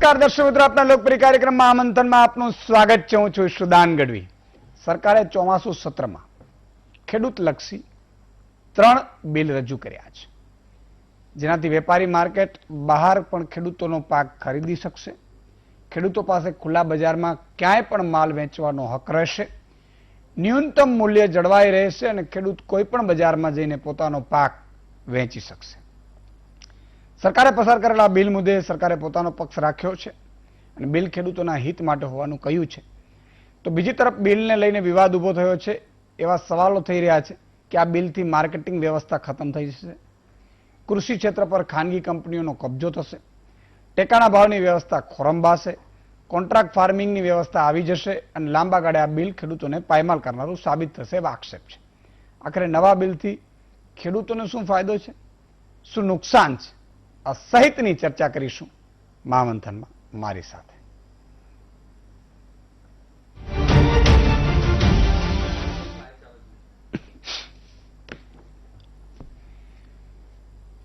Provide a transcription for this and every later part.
નમસ્કાર દર્શક મિત્રો, આપના લોકપ્રિય કાર્યક્રમમાં આમંત્રણમાં આપનું સ્વાગત છે. હું છું સુદાન ગઢવી. સરકારે ચોમાસુ સત્રમાં ખેડૂતલક્ષી 3 બિલ રજૂ કર્યા છે, જેનાથી વેપારી માર્કેટ બહાર પણ ખેડૂતોનો પાક ખરીદી શકશે. ખેડૂતો પાસે ખુલ્લા બજારમાં ક્યાંય પણ માલ વેચવાનો હક રહેશે. ન્યૂનતમ મૂલ્ય જળવાઈ રહેશે અને ખેડૂત કોઈ પણ બજારમાં જઈને પોતાનો પાક વેચી શકશે. સરકારે પસાર કરેલા બિલ મુદ્દે સરકારે પોતાનો પક્ષ રાખ્યો છે અને બિલ ખેડૂતોના હિત માટે હોવાનું કહ્યું છે. તો બીજી તરફ બિલને લઈને વિવાદ ઊભો થયો છે. એવા સવાલો થઈ રહ્યા છે કે આ બિલથી માર્કેટિંગ વ્યવસ્થા ખતમ થઈ જશે, કૃષિ ક્ષેત્ર પર ખાનગી કંપનીઓનો કબજો થશે, ટેકાના ભાવની વ્યવસ્થા ખોરંભાશે, કોન્ટ્રાક્ટ ફાર્મિંગની વ્યવસ્થા આવી જશે અને લાંબા ગાળે આ બિલ ખેડૂતોને પાયમાલ કરનારું સાબિત થશે એવા આક્ષેપ છે. આખરે નવા બિલથી ખેડૂતોને શું ફાયદો છે, શું નુકસાન છે, આ સહિતની ચર્ચા કરીશું મહામંથનમાં મારી સાથે.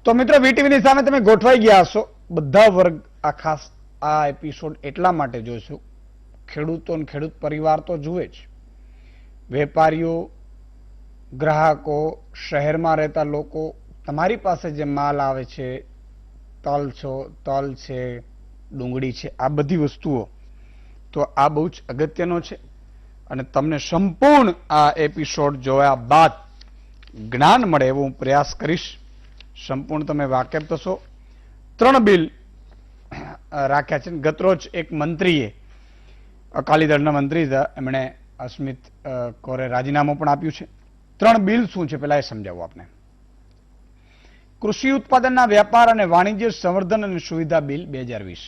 તો મિત્રો, વીટીવીની સામે તમે ગોઠવાઈ ગયા હશો. બધા વર્ગ આ ખાસ આ એપિસોડ એટલા માટે જોઈશું, ખેડૂતો અને ખેડૂત પરિવાર તો જુએ જ, વેપારીઓ, ગ્રાહકો, શહેરમાં રહેતા લોકો, તમારી પાસે જે માલ આવે છે, તલ છે, ડુંગળી છે, આ બધી વસ્તુઓ, તો આ બહુ જ અગત્યનો છે અને તમને સંપૂર્ણ આ એપિસોડ જોયા બાદ જ્ઞાન મળે એવો હું પ્રયાસ કરીશ. સંપૂર્ણ તમે વાકેફ થશો. 3 બિલ રાખ્યા છે. ગતરોજ એક મંત્રીએ, અકાલી દળના મંત્રી હતા, એમણે અસ્મિત કોરે રાજીનામું પણ આપ્યું છે. 3 બિલ શું છે પહેલા એ સમજાવું આપને. કૃષિ ઉત્પાદનના વ્યાપાર અને વાણિજ્ય સંવર્ધન અને સુવિધા બિલ 2020.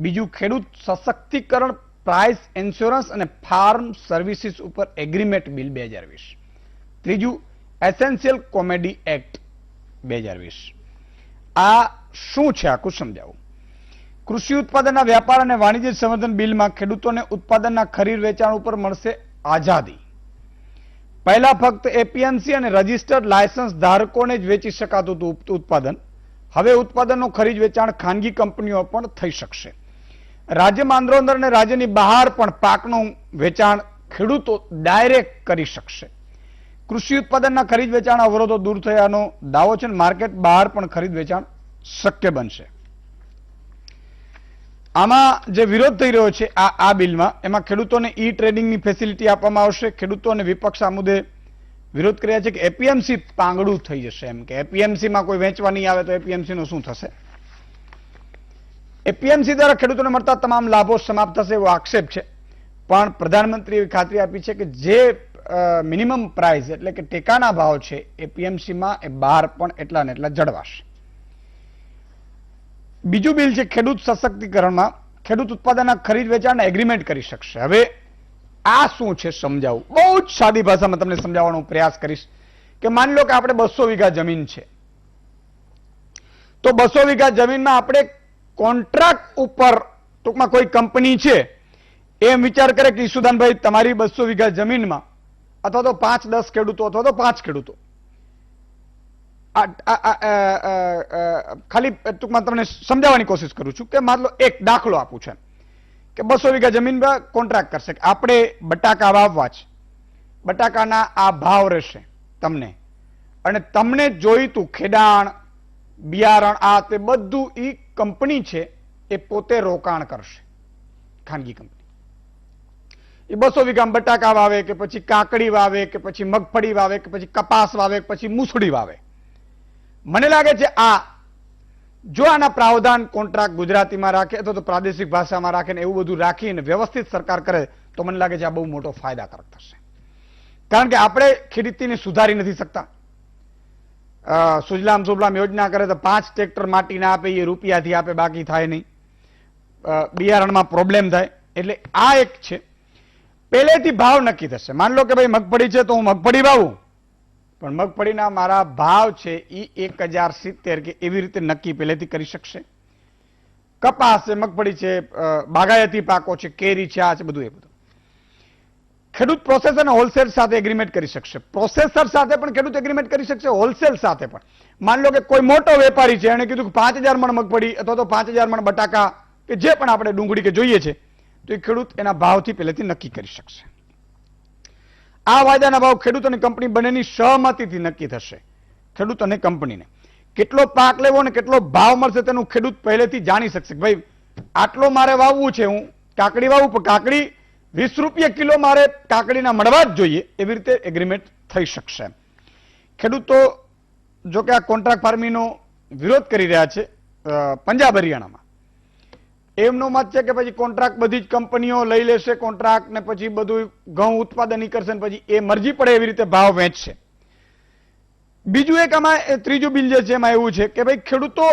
બીજું, ખેડૂત સશક્તિકરણ, પ્રાઇસ ઇન્સ્યોરન્સ અને ફાર્મ સર્વિસીસ ઉપર એગ્રીમેન્ટ બિલ 2020. ત્રીજું, એસેન્શિયલ કોમોડિટી એક્ટ 2020. આ શું છે આખું સમજાવું. કૃષિ ઉત્પાદનના વ્યાપાર અને વાણિજ્ય સંવર્ધન બિલમાં ખેડૂતોને ઉત્પાદનના ખરીદ વેચાણ ઉપર મળશે આઝાદી. પહેલા ફક્ત એપીએમસી અને રજિસ્ટર્ડ લાયસન્સ ધારકોને જ વેચી શકાતું હતું ઉત્પાદન. હવે ઉત્પાદનનું ખરીદ વેચાણ ખાનગી કંપનીઓ પણ થઈ શકશે. રાજ્યમાં અંદરોઅંદર અને રાજ્યની બહાર પણ પાકનું વેચાણ ખેડૂતો ડાયરેક્ટ કરી શકશે. કૃષિ ઉત્પાદનના ખરીદ વેચાણ અવરોધો દૂર થયાનો દાવો છે અને માર્કેટ બહાર પણ ખરીદ વેચાણ શક્ય બનશે. આમાં જે વિરોધ થઈ રહ્યો છે આ બિલમાં, એમાં ખેડૂતોને ઈ ટ્રેડિંગની ફેસિલિટી આપવામાં આવશે. ખેડૂતો અને વિપક્ષ આ મુદ્દે વિરોધ કર્યા છે કે એપીએમસી પાંગડું થઈ જશે, એમ કે એપીએમસીમાં કોઈ વેચવા નહીં આવે તો એપીએમસી નું શું થશે. એપીએમસી દ્વારા ખેડૂતોને મળતા તમામ લાભો સમાપ્ત થશે એવો આક્ષેપ છે. પણ પ્રધાનમંત્રીએ એવી ખાતરી આપી છે કે જે મિનિમમ પ્રાઇસ એટલે કે ટેકાના ભાવ છે એપીએમસીમાં, એ બહાર પણ એટલા ને એટલા જળવાશે. બીજું બિલ છે ખેડૂત સશક્તિકરણમાં ખેડૂત ઉત્પાદનના ખરીદ વેચાણના એગ્રીમેન્ટ કરી શકશે. હવે આ શું છે સમજાવું. બહુ જ સાદી ભાષામાં તમને સમજાવવાનો પ્રયાસ કરીશ કે માની લો કે આપણે 200 વીઘા જમીન છે, તો 200 વીઘા જમીનમાં આપણે કોન્ટ્રાક્ટ ઉપર, ટૂંકમાં કોઈ કંપની છે એમ વિચાર કરે કે ઈસુદાનભાઈ તમારી 200 વીઘા જમીનમાં અથવા તો 5-10 ખેડૂતો અથવા તો 5 ખેડૂતો, ખાલી ટૂંકમાં તમને સમજાવવાની કોશિશ કરું છું કે માન લો એક દાખલો આપું છું કે 200 વીઘા જમીનમાં કોન્ટ્રાક્ટ કરશે કે આપણે બટાકા વાવવા છે, બટાકાના આ ભાવ રહેશે તમને, અને તમને જોઈતું ખેડાણ, બિયારણ, આ તે બધું ઈ કંપની છે એ પોતે રોકાણ કરશે. ખાનગી કંપની એ 200 વીઘામાં બટાકા વાવે કે પછી કાકડી વાવે કે પછી મગફળી વાવે કે પછી કપાસ વાવે કે પછી મૂસળી વાવે. મને લાગે છે આ જો આના પ્રાવધાન કોન્ટ્રાક્ટ ગુજરાતીમાં રાખે અથવા તો પ્રાદેશિક ભાષામાં રાખે ને એવું બધું રાખીને વ્યવસ્થિત સરકાર કરે તો મને લાગે છે આ બહુ મોટો ફાયદાકારક થશે. કારણ કે આપણે ખેતીને સુધારી નથી શકતા. સુજલામ સુફલામ યોજના કરે તો 5 ટ્રેક્ટર માટીના આપે, એ રૂપિયાથી આપે, બાકી થાય નહીં. બિયારણમાં પ્રોબ્લેમ થાય. એટલે આ એક છે, પહેલેથી ભાવ નક્કી થશે. માન લો કે ભાઈ મગફળી છે તો હું મગફળી વાવું, પણ મગફળીના મારા ભાવ છે એ 1070 કે એવી રીતે નક્કી પહેલેથી કરી શકશે. કપાસ છે, મગફળી છે, બાગાયતી પાકો છે, કેરી છે, આ છે, બધું એ બધું. ખેડૂત પ્રોસેસર અને હોલસેલ સાથે એગ્રીમેન્ટ કરી શકશે. પ્રોસેસર સાથે પણ ખેડૂત એગ્રીમેન્ટ કરી શકશે, હોલસેલ સાથે પણ. માન લો કે કોઈ મોટો વેપારી છે, એને કીધું કે 5000 મણ મગફળી અથવા તો 5000 મણ બટાકા કે જે પણ આપણે ડુંગળી કે જોઈએ છે તો એ ખેડૂત એના ભાવથી પહેલેથી નક્કી કરી શકશે. આ વાયદાના ભાવ ખેડૂત અને કંપની બંનેની સહમતિથી નક્કી થશે. ખેડૂત અને કંપનીને કેટલો પાક લેવો અને કેટલો ભાવ મળશે તેનું ખેડૂત પહેલેથી જાણી શકશે. ભાઈ આટલો મારે વાવવું છે, હું કાકડી વાવું, પણ કાકડી 20 રૂપિયા કિલો મારે કાકડીના મળવા જ જોઈએ, એવી રીતે એગ્રીમેન્ટ થઈ શકશે. ખેડૂતો જો કે આ કોન્ટ્રાક્ટ ફાર્મિંગનો વિરોધ કરી રહ્યા છે પંજાબ હરિયાણામાં. એમનો મત છે કે પછી કોન્ટ્રાક્ટ બધી જ કંપનીઓ લઈ લેશે કોન્ટ્રાક્ટ ને પછી બધું ઘઉં ઉત્પાદન કરશે ને પછી એ મરજી પડે એવી રીતે ભાવ વેચશે. બીજું એક આમાં ત્રીજું બિલ જે છે એમાં એવું છે કે ભાઈ ખેડૂતો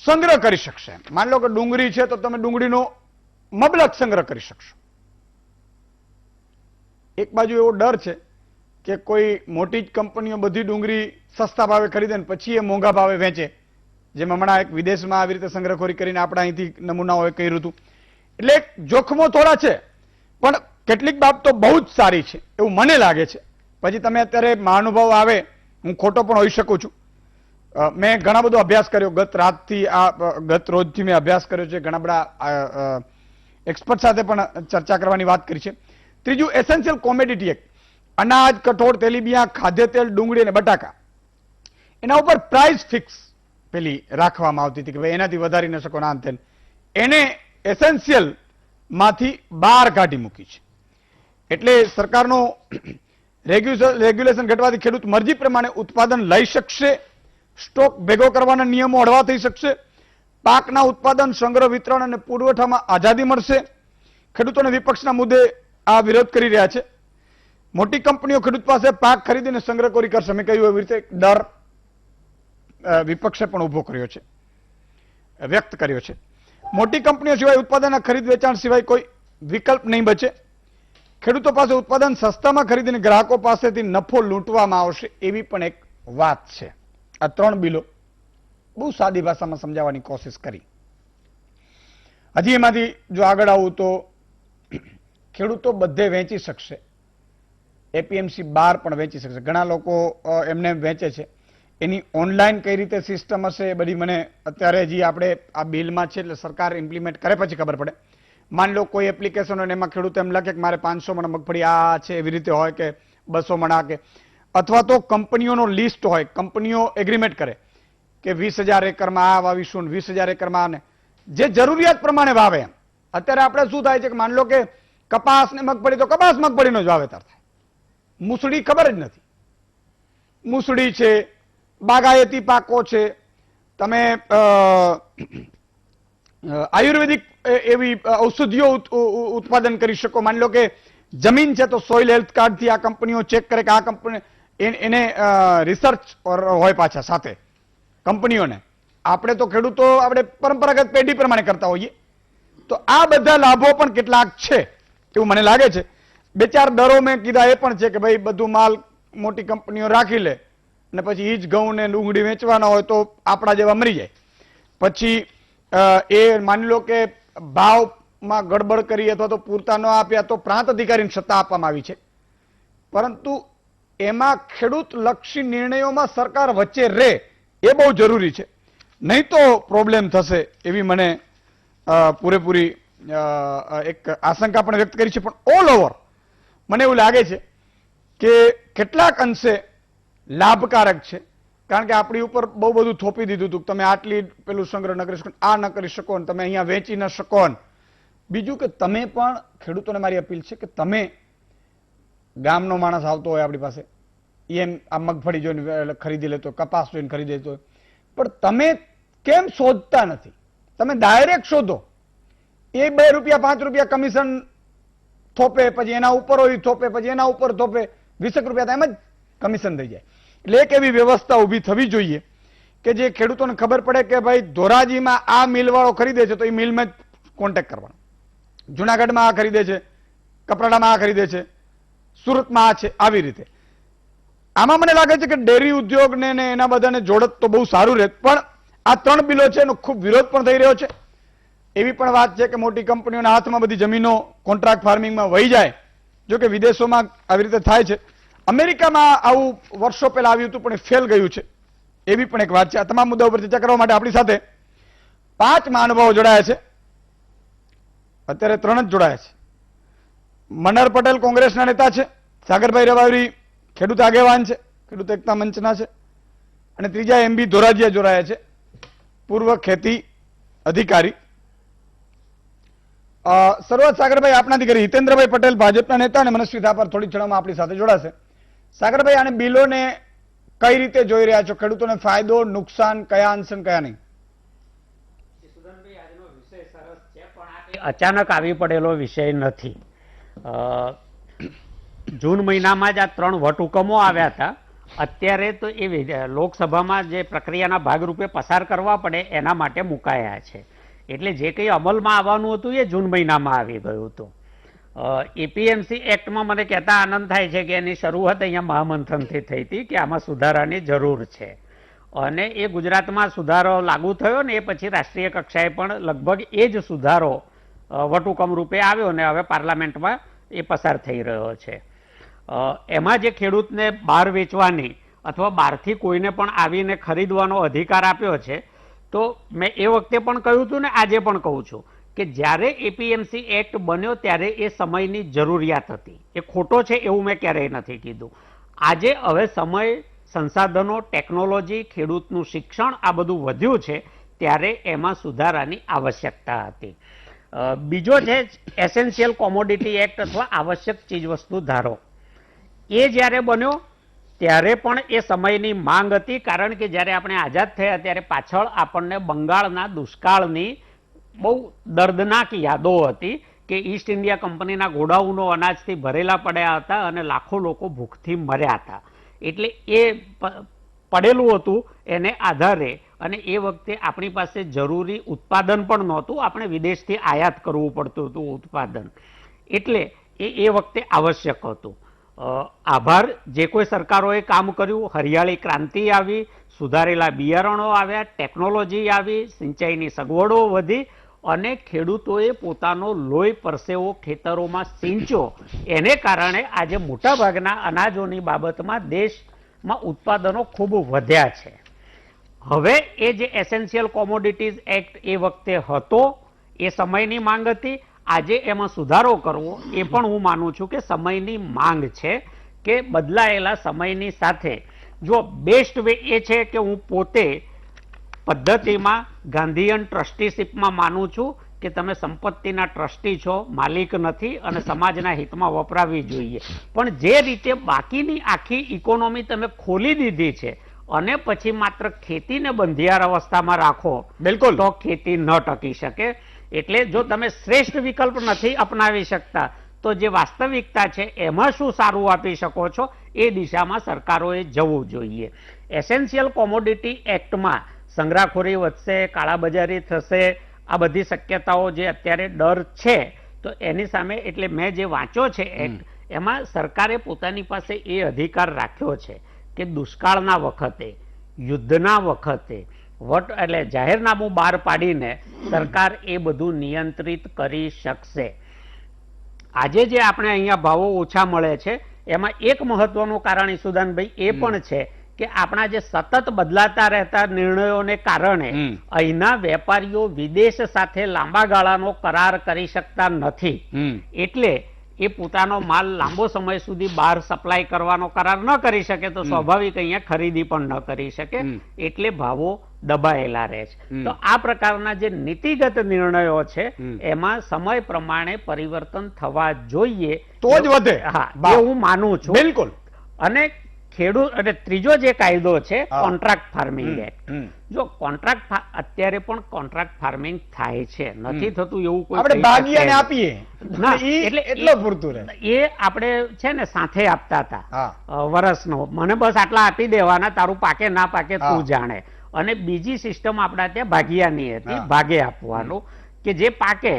સંગ્રહ કરી શકશે. માની લો કે ડુંગળી છે તો તમે ડુંગળીનો મબલક સંગ્રહ કરી શકશો. એક બાજુ એવો ડર છે કે કોઈ મોટી જ કંપનીઓ બધી ડુંગળી સસ્તા ભાવે ખરીદે ને પછી એ મોંઘા ભાવે વેચે, જેમ હમણાં એક વિદેશમાં આવી રીતે સંગ્રહખોરી કરીને આપણા અહીંથી નમૂનાઓએ કર્યું હતું. એટલે જોખમો થોડા છે, પણ કેટલીક બાબતો બહુ જ સારી છે એવું મને લાગે છે. પછી તમે અત્યારે મહાનુભાવ આવે, હું ખોટો પણ હોઈ શકું છું. મેં ઘણા બધો અભ્યાસ કર્યો, ગત રોજથી મેં અભ્યાસ કર્યો છે, ઘણા બધા એક્સપર્ટ સાથે પણ ચર્ચા કરવાની વાત કરી છે. ત્રીજું એસેન્શિયલ કોમોડિટી એક્ટ, અનાજ, કઠોળ, તેલીબિયાં, ખાદ્ય તેલ, ડુંગળી અને બટાકા, એના ઉપર પ્રાઇસ ફિક્સ પેલી રાખવામાં આવતી હતી કે ભાઈ એનાથી વધારી ન શકો ના અંતે, એને એસેન્શિયલ માંથી બહાર કાઢી મૂકી છે. એટલે સરકારનો રેગ્યુલેશન ઘટવાથી ખેડૂત મરજી પ્રમાણે ઉત્પાદન લઈ શકશે, સ્ટોક ભેગો કરવાના નિયમો હળવા થઈ શકશે, પાકના ઉત્પાદન, સંગ્રહ, વિતરણ અને પુરવઠામાં આઝાદી મળશે. ખેડૂતોને વિપક્ષના મુદ્દે આ વિરોધ કરી રહ્યા છે. મોટી કંપનીઓ ખેડૂત પાસે પાક ખરીદીને સંગ્રહખોરી કરશે. મેં કહ્યું એવી રીતે ડર વિપક્ષે પણ ઉભો કર્યો છે, વ્યક્ત કર્યો છે. મોટી કંપનીઓ સિવાય ઉત્પાદનના ખરીદ વેચાણ સિવાય કોઈ વિકલ્પ નહીં બચે. ખેડૂતો પાસે ઉત્પાદન સસ્તામાં ખરીદીને ગ્રાહકો પાસેથી નફો લૂંટવામાં આવશે, એવી પણ એક વાત છે. આ 3 બિલો બહુ સાદી ભાષામાં સમજાવવાની કોશિશ કરી. હજી એમાંથી જો આગળ આવું તો ખેડૂતો બધે વેચી શકશે, એપીએમસી બહાર પણ વેચી શકશે. ઘણા લોકો એમને વેચે છે, એની ઓનલાઈન કઈ રીતે સિસ્ટમ હશે એ બધી મને અત્યારે હજી આપણે આ બિલમાં છે એટલે સરકાર ઇમ્પ્લિમેન્ટ કરે પછી ખબર પડે. માની લો કોઈ એપ્લિકેશન હોય એમાં ખેડૂતો એમ લખે કે મારે 500 મણ મગફળી આ છે, એવી રીતે હોય કે 200 મણ કે, અથવા તો કંપનીઓનો લિસ્ટ હોય, કંપનીઓ એગ્રીમેન્ટ કરે કે 20,000 એકરમાં આ વાવીશું, 20,000 એકરમાં ને જે જરૂરિયાત પ્રમાણે વાવે. એમ અત્યારે આપણે શું થાય છે કે માની લો કે કપાસ ને મગફળી, તો કપાસ મગફળીનો જ વાવેતર થાય, મૂસળી ખબર જ નથી. મૂસળી છે, બાગાયતી પાકો છે, તમે આયુર્વેદિક એવી ઔષધિઓ ઉત્પાદન કરી શકો. માની લો કે જમીન છે તો સોઇલ હેલ્થ કાર્ડથી આ કંપનીઓ ચેક કરે કે આ કંપની એને રિસર્ચ હોય પાછા સાથે કંપનીઓને. આપણે તો ખેડૂતો આપણે પરંપરાગત પેઢી પ્રમાણે કરતા હોઈએ. તો આ બધા લાભો પણ કેટલાક છે એવું મને લાગે છે. 2-4 દરો મેં કીધા એ પણ છે કે ભાઈ બધું માલ મોટી કંપનીઓ રાખી લે અને પછી ઈ જ ઘઉં ને ડુંગળી વેચવાના હોય તો આપણા જેવા મરી જાય. પછી એ માની લો કે ભાવમાં ગડબડ કરી અથવા તો પૂરતા ન આપ્યા તો પ્રાંત અધિકારીને સત્તા આપવામાં આવી છે. પરંતુ એમાં ખેડૂત લક્ષી નિર્ણયોમાં સરકાર વચ્ચે રહે એ બહુ જરૂરી છે, નહીં તો પ્રોબ્લેમ થશે એવી મને પૂરેપૂરી એક આશંકા પણ વ્યક્ત કરી છે. પણ ઓલ ઓવર મને એવું લાગે છે કે કેટલાક અંશે લાભકારક છે, કારણ કે આપણી ઉપર બહુ બધું થોપી દીધું હતું, તમે આટલી પેલું સંગ્રહ ન કરી શકો, આ ન કરી શકો, તમે અહીંયા વેચી ન શકો. બીજું કે તમે પણ ખેડૂતોને મારી અપીલ છે કે તમે ગામનો માણસ આવતો હોય આપણી પાસે, એમ આ મગફળી જોઈને ખરીદી લેતો, કપાસ જોઈને ખરીદી લેતો, પણ તમે કેમ શોધતા નથી? તમે ડાયરેક્ટ શોધો. એ 2 રૂપિયા 5 રૂપિયા કમિશન થોપે, પછી એના ઉપર હોય થોપે, પછી એના ઉપર થોપે, 20 રૂપિયા એમ જ કમિશન થઈ જાય. એટલે એક એવી વ્યવસ્થા ઊભી થવી જોઈએ કે જે ખેડૂતોને ખબર પડે કે ભાઈ ધોરાજીમાં આ મિલવાળો ખરીદે છે તો એ મિલમાં જ કોન્ટેક્ટ કરવાનો, જુનાગઢમાં આ ખરીદે છે, કપરાડામાં આ ખરીદે છે, સુરતમાં આ છે, આવી રીતે. આમાં મને લાગે છે કે ડેરી ઉદ્યોગને એના બધાને જોડત તો બહુ સારું રહે. પણ આ 3 બિલો છે એનો ખૂબ વિરોધ પણ થઈ રહ્યો છે. એવી પણ વાત છે કે મોટી કંપનીઓના હાથમાં બધી જમીનો કોન્ટ્રાક્ટ ફાર્મિંગમાં વહી જાય. જો કે વિદેશોમાં આવી રીતે થાય છે, અમેરિકામાં આવું વર્ષો પહેલા આવ્યું હતું પણ એ ફેલ ગયું છે, એવી પણ એક વાત છે. આ તમામ મુદ્દા ઉપર ચર્ચા કરવા માટે આપણી સાથે 5 મહાનુભાવો જોડાયા છે. અત્યારે 3 જ જોડાયા છે. મનહર પટેલ કોંગ્રેસના નેતા છે, સાગરભાઈ રબારી ખેડૂત આગેવાન છે, ખેડૂત એકતા મંચના છે, અને ત્રીજા એમબી ધોરાજીયા જોડાયા છે, પૂર્વ ખેતી અધિકારી. શરૂઆત સાગરભાઈ આપનાથી કરી. હિતેન્દ્રભાઈ પટેલ ભાજપના નેતા અને મનસ્વી થાપર થોડી ક્ષણોમાં આપણી સાથે જોડાશે. સાગરભાઈ, આને બિલોને કઈ રીતે જોઈ રહ્યા છો? ખેડૂતોને ફાયદો, નુકસાન, કયા અંશે કયા નહીં? અચાનક આવી પડેલો વિષય નથી. જૂન મહિનામાં જ આ 3 વટહુકમો આવ્યા હતા. અત્યારે તો એ લોકસભામાં જે પ્રક્રિયાના ભાગરૂપે પસાર કરવા પડે એના માટે મુકાયા છે. એટલે જે કંઈ અમલમાં આવવાનું હતું એ જૂન મહિનામાં આવી ગયું હતું. એપીએમસી એક્ટમાં મને કહેતા આનંદ થાય છે કે એની શરૂઆત અહીંયા મહામંથનથી થઈ હતી કે આમાં સુધારાની જરૂર છે, અને એ ગુજરાતમાં સુધારો લાગુ થયો ને એ પછી રાષ્ટ્રીય કક્ષાએ પણ લગભગ એ જ સુધારો વટહુકમ રૂપે આવ્યો ને હવે પાર્લામેન્ટમાં એ પસાર થઈ રહ્યો છે. એમાં જે ખેડૂતને બહાર વેચવાની અથવા બહારથી કોઈને પણ આવીને ખરીદવાનો અધિકાર આપ્યો છે, તો મેં એ વખતે પણ કહ્યું હતું ને આજે પણ કહું છું કે જ્યારે એપીએમસી એક્ટ બન્યો ત્યારે એ સમયની જરૂરિયાત હતી. એ ખોટો છે એવું મેં ક્યારેય નથી કીધું. આજે હવે સમય, સંસાધનો, ટેકનોલોજી, ખેડૂતનું શિક્ષણ આ બધું વધ્યું છે ત્યારે એમાં સુધારાની આવશ્યકતા હતી. બીજો છે એસેન્શિયલ કોમોડિટી એક્ટ અથવા આવશ્યક ચીજવસ્તુ ધારો. એ જ્યારે બન્યો ત્યારે પણ એ સમયની માંગ હતી, કારણ કે જ્યારે આપણે આઝાદ થયા ત્યારે પાછળ આપણને બંગાળના દુષ્કાળની બહુ દર્દનાક યાદો હતી કે ઈસ્ટ ઇન્ડિયા કંપનીના ગોડાઉનો અનાજથી ભરેલા પડ્યા હતા અને લાખો લોકો ભૂખથી મર્યા હતા. એટલે એ પડેલું હતું એને આધારે, અને એ વખતે આપણી પાસે જરૂરી ઉત્પાદન પણ નહોતું, આપણે વિદેશથી આયાત કરવું પડતું હતું ઉત્પાદન. એટલે એ વખતે આવશ્યક હતું. આભાર જે કોઈ સરકારોએ કામ કર્યું. હરિયાળી ક્રાંતિ આવી, સુધારેલા બિયારણો આવ્યા, ટેકનોલોજી આવી, સિંચાઈની સગવડો વધી અને ખેડૂતોએ પોતાનો લોહી પરસેવો ખેતરોમાં સિંચ્યો. એને કારણે આજે મોટાભાગના અનાજોની બાબતમાં દેશમાં ઉત્પાદનો ખૂબ વધ્યા છે. હવે એ જે એસેન્શિયલ કોમોડિટીઝ એક્ટ એ વખતે હતો એ સમયની માંગ હતી. આજે એમાં સુધારો કરવો એ પણ હું માનું છું કે સમયની માંગ છે, કે બદલાયેલા સમયની સાથે જો બેસ્ટ વે એ છે કે હું પોતે પદ્ધતિમાં ગાંધીયન ટ્રસ્ટીશીપમાં માનું છું કે તમે સંપત્તિના ટ્રસ્ટી છો, માલિક નથી, અને સમાજના હિતમાં વપરાવી જોઈએ. પણ જે રીતે બાકીની આખી ઇકોનોમી તમે ખોલી દીધી છે અને પછી માત્ર ખેતીને બંધિયાર અવસ્થામાં રાખો, બિલકુલ, તો ખેતી ન ટકી શકે. એટલે જો તમે શ્રેષ્ઠ વિકલ્પ નથી અપનાવી શકતા તો જે વાસ્તવિકતા છે એમાં શું સારું આપી શકો છો એ દિશામાં સરકારોએ જવું જોઈએ. એસેન્શિયલ કોમોડિટી એક્ટમાં સંગ્રહખોરી વધશે, કાળાબજારી થશે, આ બધી શક્યતાઓ જે અત્યારે ડર છે, તો એની સામે એટલે મેં જે વાંચ્યો છે એક્ટ, એમાં સરકારે પોતાની પાસે એ અધિકાર રાખ્યો છે કે દુષ્કાળના વખતે, યુદ્ધના વખતે એટલે જાહેરનામું બહાર પાડીને સરકાર એ બધું નિયંત્રિત કરી શકશે. આજે જે આપણે અહીંયા ભાવો ઓછા મળે છે એમાં એક મહત્વનું કારણ ઈસુદાનભાઈ એ પણ છે કે આપણા જે સતત બદલાતા રહેતા નિર્ણયોને કારણે અહીંના વેપારીઓ વિદેશ સાથે લાંબા ગાળાનો કરાર કરી શકતા નથી. એટલે એ પોતાનો માલ લાંબો સમય સુધી બહાર સપ્લાય કરવાનો કરાર ન કરી શકે તો સ્વાભાવિક અહીંયા ખરીદી પણ ન કરી શકે, એટલે ભાવો દબાયેલા રહે છે. તો આ પ્રકારના જે નીતિગત નિર્ણયો છે એમાં સમય પ્રમાણે પરિવર્તન થવા જોઈએ તો જ વધે. હા, એ હું માનું છું. બિલકુલ. અને ખેડૂત એટલે ત્રીજો જે કાયદો છે કોન્ટ્રાક્ટ ફાર્મિંગ એક્ટ. જો કોન્ટ્રાક્ટ અત્યારે પણ કોન્ટ્રાક્ટ ફાર્મિંગ થાય છે, નથી થતું એવું કોઈ આપણે ભાગીયાને આપીએ એટલે એટલો પૂરતું રહે. એ આપણે છે ને સાથે આપતા હતા વર્ષનો, મને બસ આટલા આપી દેવાના, તારું પાકે ના પાકે તું જાણે. અને બીજી સિસ્ટમ આપણા ત્યાં ભાગિયાની હતી, ભાગે આપવાનું, કે જે પાકે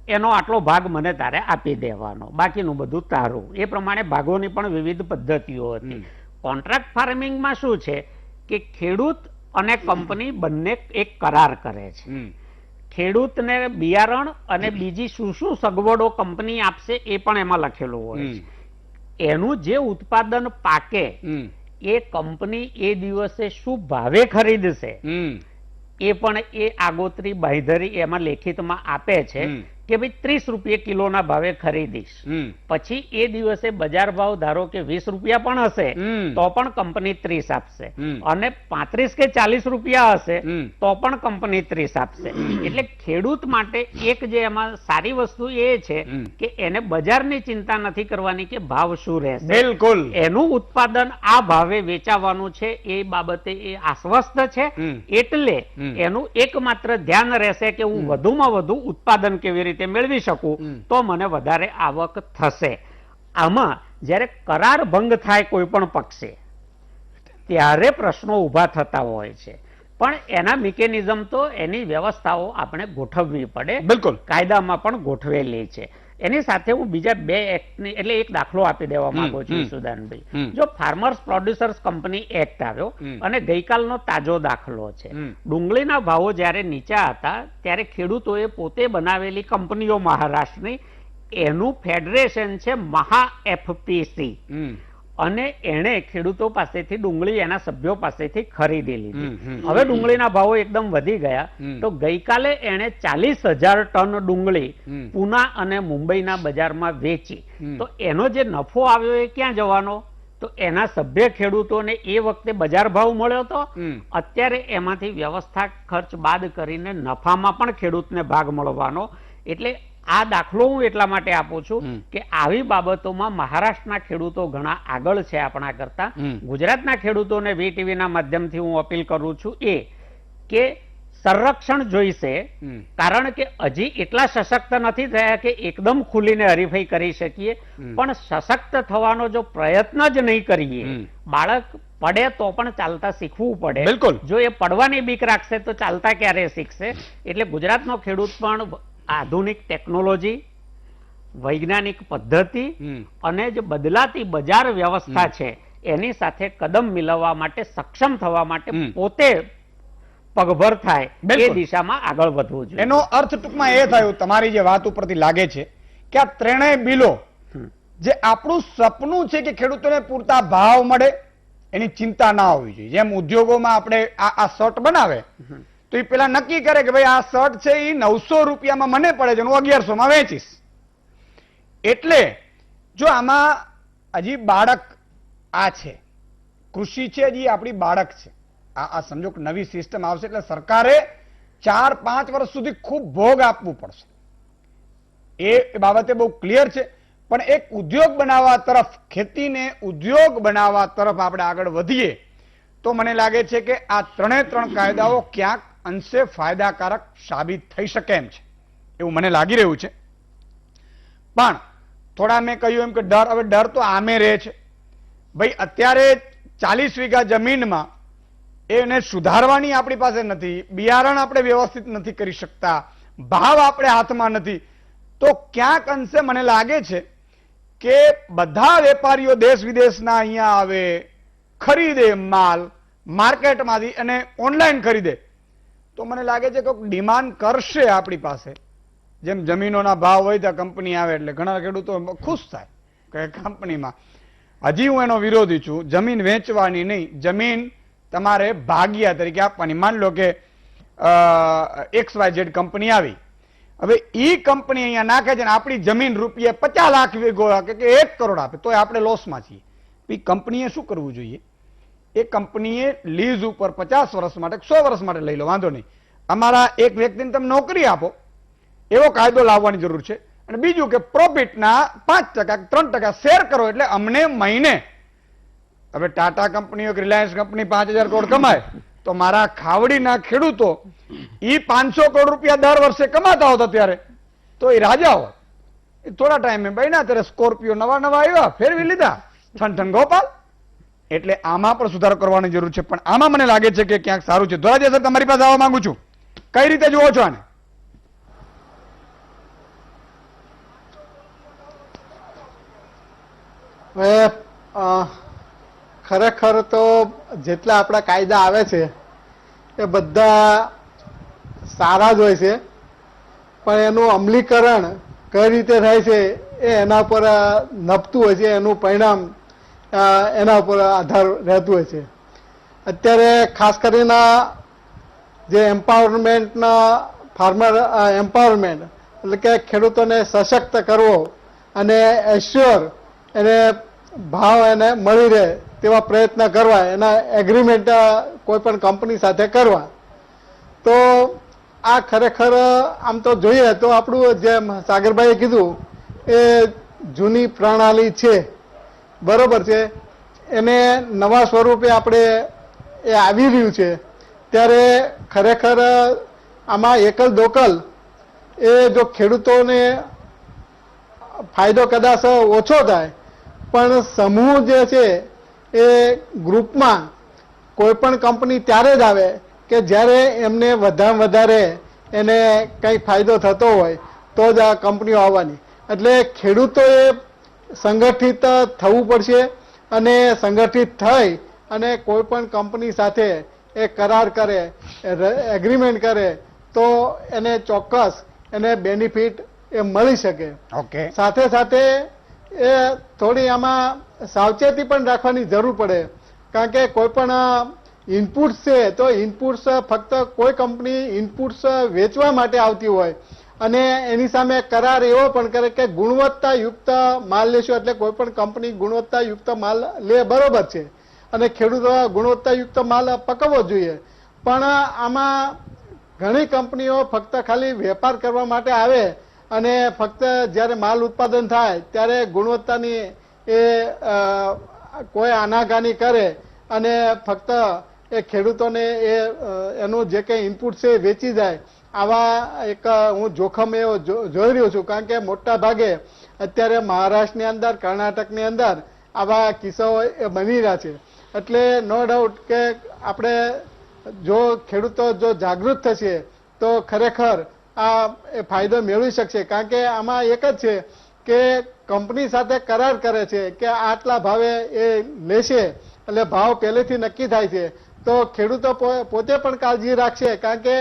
એનો આટલો ભાગ મને તારે આપી દેવાનો, બાકીનું બધું તારું. એ પ્રમાણે ભાગોની પણ વિવિધ પદ્ધતિઓ હતી. કોન્ટ્રાક્ટ ફાર્મિંગમાં શું છે કે ખેડૂત અને કંપની બંને એક કરાર કરે છે. ખેડૂતને બિયારણ અને બીજી શું શું સગવડો કંપની આપશે એ પણ એમાં લખેલું હોય છે. એનું જે ઉત્પાદન પાકે એ કંપની એ દિવસે શું ભાવે ખરીદશે એ પણ એ આગોતરી બાંયધરી એમાં લેખિતમાં આપે છે કે ભાઈ 30 રૂપિયા કિલોના ભાવે ખરીદીશ, પછી એ દિવસે બજાર ભાવ ધારો કે 20 રૂપિયા પણ હશે તો પણ કંપની 30 આપશે, અને 35 કે 40 રૂપિયા હશે તો પણ કંપની 30 આપશે. એટલે ખેડૂત માટે એક જે એમાં સારી વસ્તુ એ છે કે એને બજારની ચિંતા નથી કરવાની કે ભાવ શું રહેશે, બિલકુલ એનું ઉત્પાદન આ ભાવે વેચાવાનું છે એ બાબતે એ આશ્વસ્ત છે. એટલે એનું એકમાત્ર ધ્યાન રહેશે કે હું વધુમાં વધુ ઉત્પાદન કેવી રીતે મેળવી શકું તો મને વધારે આવક થશે. આમાં જ્યારે કરાર ભંગ થાય કોઈ પણ પક્ષે ત્યારે પ્રશ્નો ઊભા થતા હોય છે, પણ એના મિકેનિઝમ તો એની વ્યવસ્થાઓ આપણે ગોઠવવી પડે, બિલકુલ કાયદામાં પણ ગોઠવેલી છે. એની સાથે હું બીજા 2 એક્ટની એટલે એક દાખલો આપી દેવા માંગુ છું સુદાનભાઈ. જો ફાર્મર્સ પ્રોડ્યુસર્સ કંપની એક્ટ આવ્યો અને ગઈકાલનો તાજો દાખલો છે. ડુંગળીના ભાવો જ્યારે નીચા હતા ત્યારે ખેડૂતોએ પોતે બનાવેલી કંપનીઓ મહારાષ્ટ્રની, એનું ફેડરેશન છે મહા એફપીસી, અને એણે ખેડૂતો પાસેથી ડુંગળી એના સભ્યો પાસેથી ખરીદી લીધી. હવે ડુંગળીના ભાવો એકદમ વધી ગયા તો ગઈકાલે એણે 40,000 ટન ડુંગળી પુના અને મુંબઈના બજારમાં વેચી. તો એનો જે નફો આવ્યો એ ક્યાં જવાનો? તો એના સભ્ય ખેડૂતોને એ વખતે બજાર ભાવ મળ્યો હતો, અત્યારે એમાંથી વ્યવસ્થા ખર્ચ બાદ કરીને નફામાં પણ ખેડૂતને ભાગ મળવાનો. એટલે આ દાખલો હું એટલા માટે આપું છું કે આવી બાબતોમાં મહારાષ્ટ્રના ખેડૂતો ઘણા આગળ છે આપણા કરતા. ગુજરાતના ખેડૂતોને વીટીવીના માધ્યમથી હું અપીલ કરું છું એ કે સંરક્ષણ જોઈશે, કારણ કે હજી એટલા સશક્ત નથી થયા કે એકદમ ખુલીને હરીફાઈ કરી શકીએ, પણ સશક્ત થવાનો જો પ્રયત્ન જ નહીં કરીએ, બાળક પડે તો પણ ચાલતા શીખવું પડે. બિલકુલ. જો એ પડવાની બીક રાખશે તો ચાલતા ક્યારે શીખશે? એટલે ગુજરાતનો ખેડૂત પણ આધુનિક ટેકનોલોજી, વૈજ્ઞાનિક પદ્ધતિ અને જે બદલાતી બજાર વ્યવસ્થા છે એની સાથે કદમ મિલાવવા માટે, સક્ષમ થવા માટે પોતે પગભર થાય એ દિશામાં આગળ વધવું જોઈએ. એનો અર્થ ટૂંકમાં એ થયું તમારી જે વાત ઉપરથી લાગે છે કે આ ત્રણેય બિલો જે આપણું સપનું છે કે ખેડૂતોને પૂરતા ભાવ મળે એની ચિંતા ના હોવી જોઈએ. જેમ ઉદ્યોગોમાં આપણે આ શર્ટ બનાવે તો એ પેલા નક્કી કરે કે ભાઈ આ શર્ટ છે એ 900 રૂપિયામાં મને પડે છે, હું 1100માં વેચીશ. એટલે જો આમાં હજી બાળક આ છે, કૃષિ છે, હજી આપણી બાળક છે. આ સમજો કે નવી સિસ્ટમ આવશે એટલે સરકારે 4-5 વર્ષ સુધી ખૂબ ભોગ આપવું પડશે. એ બાબતે બહુ ક્લિયર છે. પણ એક ઉદ્યોગ બનાવવા તરફ, ખેતીને ઉદ્યોગ બનાવવા તરફ આપણે આગળ વધીએ તો મને લાગે છે કે આ ત્રણે કાયદાઓ ક્યાંક અંશે ફાયદાકારક સાબિત થઈ શકે એમ છે, એવું મને લાગી રહ્યું છે. પણ થોડા મેં કહ્યું એમ કે ડર, હવે ડર તો આમે રહે છે. ભાઈ અત્યારે 40 વીઘા જમીનમાં એને સુધારવાની આપણી પાસે નથી, બિયારણ આપણે વ્યવસ્થિત નથી કરી શકતા, ભાવ આપણે હાથમાં નથી, તો ક્યાંક અંશે મને લાગે છે કે બધા વેપારીઓ દેશ વિદેશના અહીંયા આવે, ખરીદે માલ માર્કેટમાંથી અને ઓનલાઈન ખરીદે, તો મને લાગે છે કે ડિમાન્ડ કરશે આપણી પાસે. જેમ જમીનોના ભાવ હોય ત્યાં કંપની આવે એટલે ઘણા ખેડૂતો ખુશ થાય કે કંપનીમાં. હજી હું એનો વિરોધી છું. જમીન વેચવાની નહીં, જમીન તમારે ભાગિયા તરીકે આપવાની. માન લો કે XYZ કંપની આવી, હવે એ કંપની અહીંયા નાખે છે ને આપણી જમીન રૂપિયા 50 લાખ વીઘો કે 1 કરોડ આપે તો આપણે લોસમાં છીએ. એ કંપનીએ શું કરવું જોઈએ? એ કંપનીએ લીઝ ઉપર 50 વર્ષ માટે 100 વર્ષ માટે લઈ લો, વાંધો નહીં, અમારા એક વ્યક્તિને તમે નોકરી આપો, એવો કાયદો લાવવાની જરૂર છે. અને બીજું કે પ્રોફિટના 5% 3% શેર કરો, એટલે અમને મહિને, હવે ટાટા કંપનીઓ કે રિલાયન્સ કંપની 5000 કરોડ કમાય તો મારા ખાવડીના ખેડૂતો એ 500 કરોડ રૂપિયા દર વર્ષે કમાતા હોતા ત્યારે તો એ રાજા હોત. એ થોડા ટાઈમે બન્યા ત્યારે સ્કોર્પિયો નવા આવ્યા, ફેરવી લીધા, ઠન ગોપાલ. એટલે આમાં પણ સુધારો કરવાની જરૂર છે. પણ આમાં મને લાગે છે કે ક્યાંક સારું છે. ધોરાજી સર, તમારી પાસે આવવા માંગુ છું, કઈ રીતે જુઓ છો આને? ખરેખર તો જેટલા આપણા કાયદા આવે છે એ બધા સારા જ હોય છે, પણ એનું અમલીકરણ કઈ રીતે થાય છે એ એના પર નપતું હોય છે, એનું પરિણામ એના ઉપર આધાર રહેતું હોય છે. અત્યારે ખાસ કરીને જે એમ્પાવરમેન્ટના ફાર્મર એમ્પાવરમેન્ટ એટલે કે ખેડૂતોને સશક્ત કરવો અને એશ્યોર એને ભાવ એને મળી રહે તેવા પ્રયત્ન કરવા, એના એગ્રીમેન્ટ કોઈ પણ કંપની સાથે કરવા. તો આ ખરેખર આમ તો જોઈએ તો આપણું જેમ સાગરભાઈએ કીધું એ જૂની પ્રણાલી છે, બરોબર છે. એને નવા સ્વરૂપે આપણે એ આવી રહ્યું છે ત્યારે ખરેખર આમાં એકલ દોકલ એ જો ખેડૂતોને ફાયદો કદાચ ઓછો થાય, પણ સમૂહ જે છે એ ગ્રુપમાં કોઈ પણ કંપની ત્યારે જ આવે કે જ્યારે એમને વધારે વધારે એને કંઈ ફાયદો થતો હોય તો જ આ કંપનીઓ આવવાની. એટલે ખેડૂતોએ સંગઠિત થવું પડશે અને સંગઠિત થઈ અને કોઈ પણ કંપની સાથે એ કરાર કરે, એગ્રીમેન્ટ કરે તો એને ચોક્કસ એને બેનિફિટ એ મળી શકે. ઓકે, સાથે સાથે એ થોડી આમાં સાવચેતી પણ રાખવાની જરૂર પડે, કારણ કે કોઈ પણ ઇનપુટ્સ છે તો ઇનપુટ્સ ફક્ત કોઈ કંપની ઇનપુટ્સ વેચવા માટે આવતી હોય અને એની સામે કરાર એવો પણ કરે કે ગુણવત્તાયુક્ત માલ લેશો, એટલે કોઈ પણ કંપની ગુણવત્તાયુક્ત માલ લે, બરોબર છે, અને ખેડૂતો ગુણવત્તાયુક્ત માલ પકવવો જોઈએ. પણ આમાં ઘણી કંપનીઓ ફક્ત ખાલી વેપાર કરવા માટે આવે અને ફક્ત જ્યારે માલ ઉત્પાદન થાય ત્યારે ગુણવત્તાની એ કોઈ આનાકાની કરે અને ફક્ત એ ખેડૂતોને એનું જે કંઈ ઇનપુટ છે એ વેચી જાય. આવા એક હું જોખમ એવો જોઈ રહ્યો છું, કારણ કે મોટા ભાગે અત્યારે મહારાષ્ટ્રની અંદર, કર્ણાટકની અંદર આવા કિસ્સાઓ એ બની રહ્યા છે. એટલે નો ડાઉટ કે આપણે જો ખેડૂતો જો જાગૃત થશે તો ખરેખર આ ફાયદો મેળવી શકશે. કારણ કે આમાં એક જ છે કે કંપની સાથે કરાર કરે છે કે આટલા ભાવે એ લેશે, એટલે ભાવ પહેલેથી નક્કી થાય છે. તો ખેડૂતો પોતે પણ કાળજી રાખશે, કારણ કે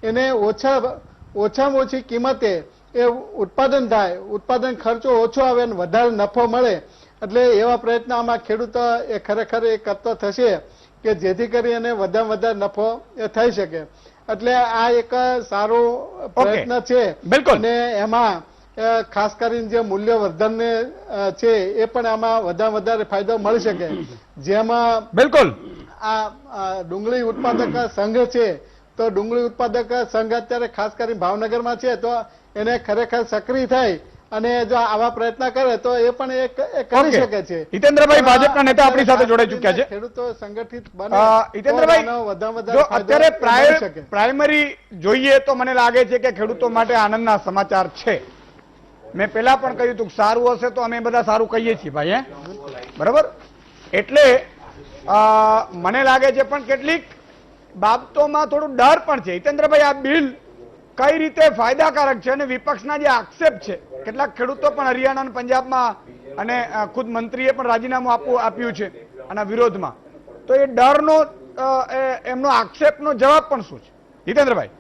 એને ઓછામાં ઓછી કિંમતે એ ઉત્પાદન થાય, ઉત્પાદન ખર્ચો ઓછો આવે અને વધારે નફો મળે. એટલે એવા પ્રયત્ન આમાં ખેડૂતો એ ખરેખર એ કરતો થશે કે જેથી કરી અને વધારે વધારે નફો એ થઈ શકે. એટલે આ એક સારો પ્રયત્ન છે. અને એમાં ખાસ કરીને જે મૂલ્યવર્ધન છે એ પણ આમાં વધારે ફાયદો મળી શકે. જેમાં બિલકુલ આ ડુંગળી ઉત્પાદક સંઘ છે, તો ડુંગળી ઉત્પાદક સંઘ અત્યારે ખાસ કરીને ભાવનગરમાં છે, તો એને ખરેખર સક્રિય થઈ અને જો આવા પ્રયત્ન કરે તો એ પણ એ કરી શકે છે. હિતેન્દ્રભાઈ ભાજપના નેતા આપણી સાથે જોડાઈ ચૂક્યા છે. ખેડૂતો સંગઠિત બને. હિતેન્દ્રભાઈ, જો અત્યારે પ્રાઇમરી જોઈએ તો મને લાગે છે કે ખેડૂતો માટે આનંદના સમાચાર છે. મેં પહેલા પણ કહ્યું હતું સારું હશે તો અમે બધા સારું કહીએ છીએ ભાઈ, બરાબર. એટલે મને લાગે છે પણ કેટલીક બાબતોમાં થોડું ડર પણ છે. હિતેન્દ્રભાઈ, આ બિલ કઈ રીતે ફાયદાકારક છે અને વિપક્ષના જે આક્ષેપ છે, કેટલાક ખેડૂતો પણ હરિયાણા અને પંજાબમાં અને ખુદ મંત્રીએ પણ રાજીનામું આપ્યું છે આના વિરોધમાં, તો એ ડરનો એમનો આક્ષેપનો જવાબ પણ શું છે હિતેન્દ્રભાઈ?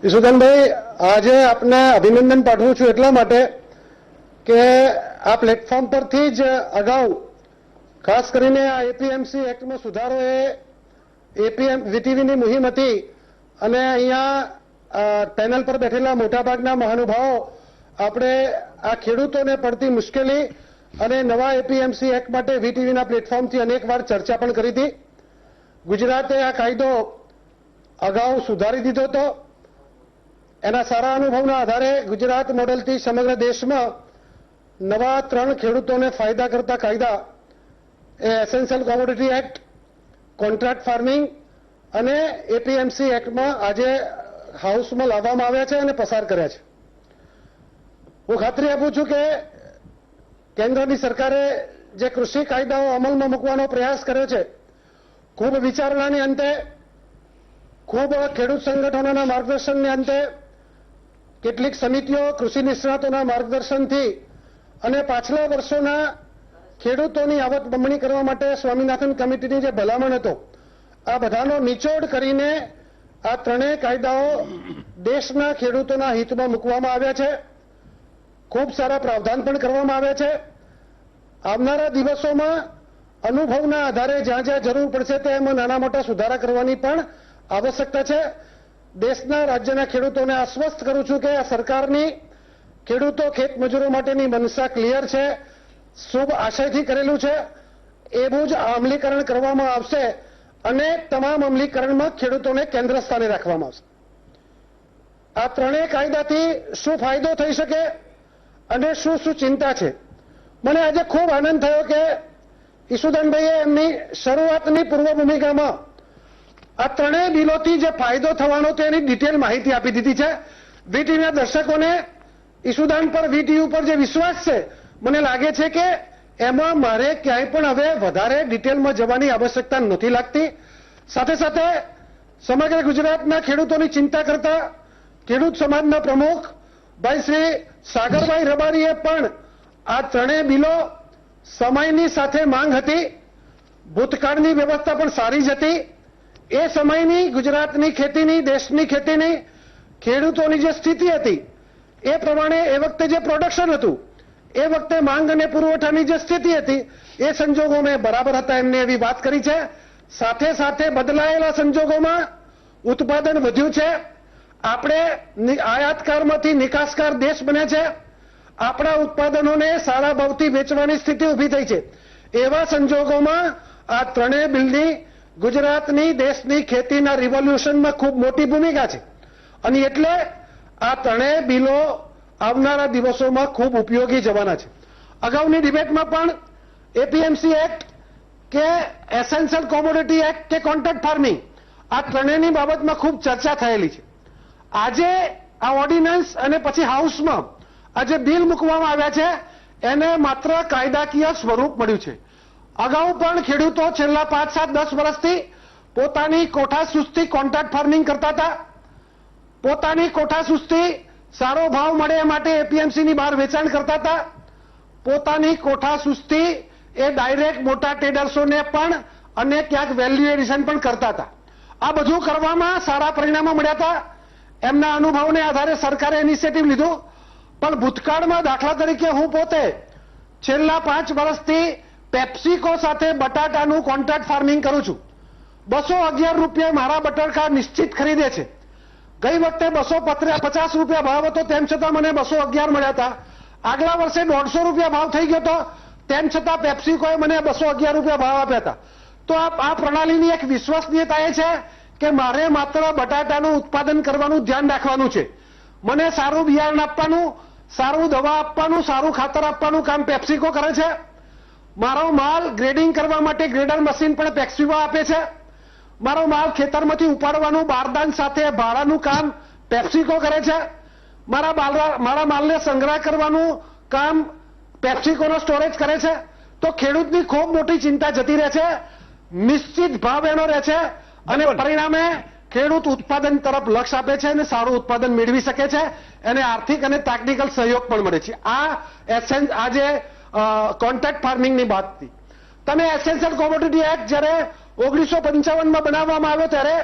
ઈશુદાનભાઈ, આજે આપને અભિનંદન પાઠવું છું એટલા માટે કે આ પ્લેટફોર્મ પરથી જ અગાઉ ખાસ કરીને આ એપીએમસી એક્ટમાં સુધારો એ વીટીવીની મુહિમ હતી અને અહીંયા પેનલ પર બેઠેલા મોટાભાગના મહાનુભાવો આપણે આ ખેડૂતોને પડતી મુશ્કેલી અને નવા એપીએમસી એક્ટ માટે વીટીવીના પ્લેટફોર્મથી અનેકવાર ચર્ચા પણ કરી હતી. ગુજરાતે આ કાયદો અગાઉ સુધારી દીધો હતો. એના સારા અનુભવના આધારે ગુજરાત મોડલથી સમગ્ર દેશમાં નવા 3 ખેડૂતોને ફાયદા કરતા કાયદા એ essential commodity act, contract farming અને એપીએમસી એક્ટમાં આજે હાઉસમાં લાવવામાં આવ્યા છે અને પસાર કર્યા છે. હું ખાતરી આપું છું કે કેન્દ્રની સરકારે જે કૃષિ કાયદાઓ અમલમાં મૂકવાનો પ્રયાસ કર્યો છે, ખૂબ વિચારણાની અંતે, ખૂબ ખેડૂત સંગઠનોના માર્ગદર્શનને અંતે, કેટલીક સમિતિઓ, કૃષિ નિષ્ણાતોના માર્ગદર્શનથી અને પાછલા વર્ષોના ખેડૂતોની આવક બમણી કરવા માટે સ્વામીનાથન કમિટીની જે ભલામણ હતો, આ બધાનો નિચોડ કરીને આ 3 કાયદાઓ દેશના ખેડૂતોના હિતમાં મૂકવામાં આવ્યા છે. ખૂબ સારા પ્રાવધાન પણ કરવામાં આવ્યા છે. આવનારા દિવસોમાં અનુભવના આધારે જ્યાં જ્યાં જરૂર પડશે તેમાં નાના મોટા સુધારા કરવાની પણ આવશ્યકતા છે. દેશના રાજ્યના ખેડૂતોને આશ્વસ્ત કરું છું કે આ સરકારની ખેડૂતો ખેતમજૂરો માટેની મનસા ક્લિયર છે, શુભ આશયથી કરેલું છે. એવું જ અમલીકરણ કરવામાં આવશે અને તમામ અમલીકરણમાં ખેડૂતોને કેન્દ્ર સ્થાને રાખવામાં આવશે. આ ત્રણેય કાયદાથી શું ફાયદો થઈ શકે અને શું શું ચિંતા છે? મને આજે ખૂબ આનંદ થયો કે ઈશુદાનભાઈએ એમની શરૂઆતની પૂર્વ ભૂમિકામાં આ ત્રણેય બિલોથી જે ફાયદો થવાનો તો એની ડિટેલ માહિતી આપી દીધી છે. વીટીવીના દર્શકોને ઈશુદાન પર વીટીવી ઉપર જે વિશ્વાસ છે, મને લાગે છે કે એમાં મારે ક્યાંય પણ હવે વધારે ડિટેલમાં જવાની આવશ્યકતા નથી લાગતી. સાથે સાથે સમગ્ર ગુજરાતના ખેડૂતોની ચિંતા કરતા ખેડૂત સમાજના પ્રમુખ ભાઈ શ્રી સાગરભાઈ રબારીએ પણ આ ત્રણેય બિલો સમયની સાથે માંગ હતી, ભૂતકાળની વ્યવસ્થા પણ સારી જ હતી. એ સમયની ગુજરાતની ખેતીની, દેશની ખેતીની, ખેડૂતોની જે સ્થિતિ હતી એ પ્રમાણે એ વખતે જે પ્રોડક્શન હતું, એ વખતે માંગ અને પુરવઠાની જે સ્થિતિ હતી એ સંજોગોમાં બરાબર હતા, એમને એવી વાત કરી છે. સાથે સાથે બદલાયેલા સંજોગોમાં ઉત્પાદન વધ્યું છે. આપણે આયાતકારમાંથી નિકાસકાર દેશ બન્યા છે. આપણા ઉત્પાદનોને સારા ભાવથી વેચવાની સ્થિતિ ઊભી થઈ છે. એવા સંજોગોમાં આ ત્રણેય બિલની ગુજરાતની, દેશની ખેતીના રિવોલ્યુશનમાં ખૂબ મોટી ભૂમિકા છે અને એટલે આ ત્રણેય બિલો આવનારા દિવસોમાં ખૂબ ઉપયોગી જવાના છે. અગાઉની ડિબેટમાં પણ એપીએમસી એક્ટ કે એસેન્શિયલ કોમોડિટી એક્ટ કે કોન્ટ્રાક્ટ ફાર્મિંગ, આ ત્રણેયની બાબતમાં ખૂબ ચર્ચા થયેલી છે. આજે આ ઓર્ડિનન્સ અને પછી હાઉસમાં આ જે બિલ મૂકવામાં આવ્યા છે એને માત્ર કાયદાકીય સ્વરૂપ મળ્યું છે. અગાઉ પણ ખેડૂતો છેલ્લા 5, 7, 10 વર્ષથી પોતાની કોઠાસૂઝથી કોન્ટ્રાક્ટ ફાર્મિંગ કરતા હતા. પોતાની કોઠાસૂઝથી સારો ભાવ મળે એ માટે એપીએમસીની બહાર વેચાણ કરતા હતા. પોતાની કોઠાસૂઝથી એ ડાયરેક્ટ મોટા ટ્રેડર્સોને પણ અને ક્યાંક વેલ્યુ એડિશન પણ કરતા હતા. આ બધું કરવામાં સારા પરિણામો મળ્યા હતા. એમના અનુભવને આધારે સરકારે ઇનિશિયેટિવ લીધું. પણ ભૂતકાળમાં દાખલા તરીકે હું પોતે છેલ્લા 5 વર્ષથી પેપ્સિકો સાથે બટાટાનું કોન્ટ્રાક્ટ ફાર્મિંગ કરું છું. 211 રૂપિયા મારા બટાકા નિશ્ચિત ખરીદે છે. ગઈ વખતે 250 રૂપિયા ભાવ હતો, તેમ છતાં મને 211 મળ્યા હતા. આગલા વર્ષે 150 રૂપિયા ભાવ થઈ ગયો હતો, તેમ છતાં પેપ્સિકોએ મને 211 રૂપિયા ભાવ આપ્યા હતા. તો આ પ્રણાલીની એક વિશ્વસનીયતા એ છે કે મારે માત્ર બટાટાનું ઉત્પાદન કરવાનું ધ્યાન રાખવાનું છે. મને સારું બિયારણ આપવાનું, સારું દવા આપવાનું, સારું ખાતર આપવાનું કામ પેપ્સિકો કરે છે. મારો માલ ગ્રેડિંગ કરવા માટે ગ્રેડર મશીન પણ પેપ્સિકો આપે છે. મારો માલ ખેતરમાંથી ઉપાડવાનું બારદાન સાથે ભાડાનું કામ પેપ્સિકો કરે છે. મારા માલને સંગ્રહ કરવાનું કામ પેપ્સિકોનો સ્ટોરેજ કરે છે. તો ખેડૂતની ખૂબ મોટી ચિંતા જતી રહે છે. નિશ્ચિત ભાવ એનો રહે છે અને પરિણામે ખેડૂત ઉત્પાદન તરફ લક્ષ આપે છે અને સારું ઉત્પાદન મેળવી શકે છે. એને આર્થિક અને ટેકનિકલ સહયોગ પણ મળે છે. આ જે કોન્ટ્રાક્ટ ફાર્મિંગની વાત હતી. તમે એસેન્શિયલ કોમોડિટી એક્ટ જ્યારે 1955માં બનાવવામાં આવ્યો ત્યારે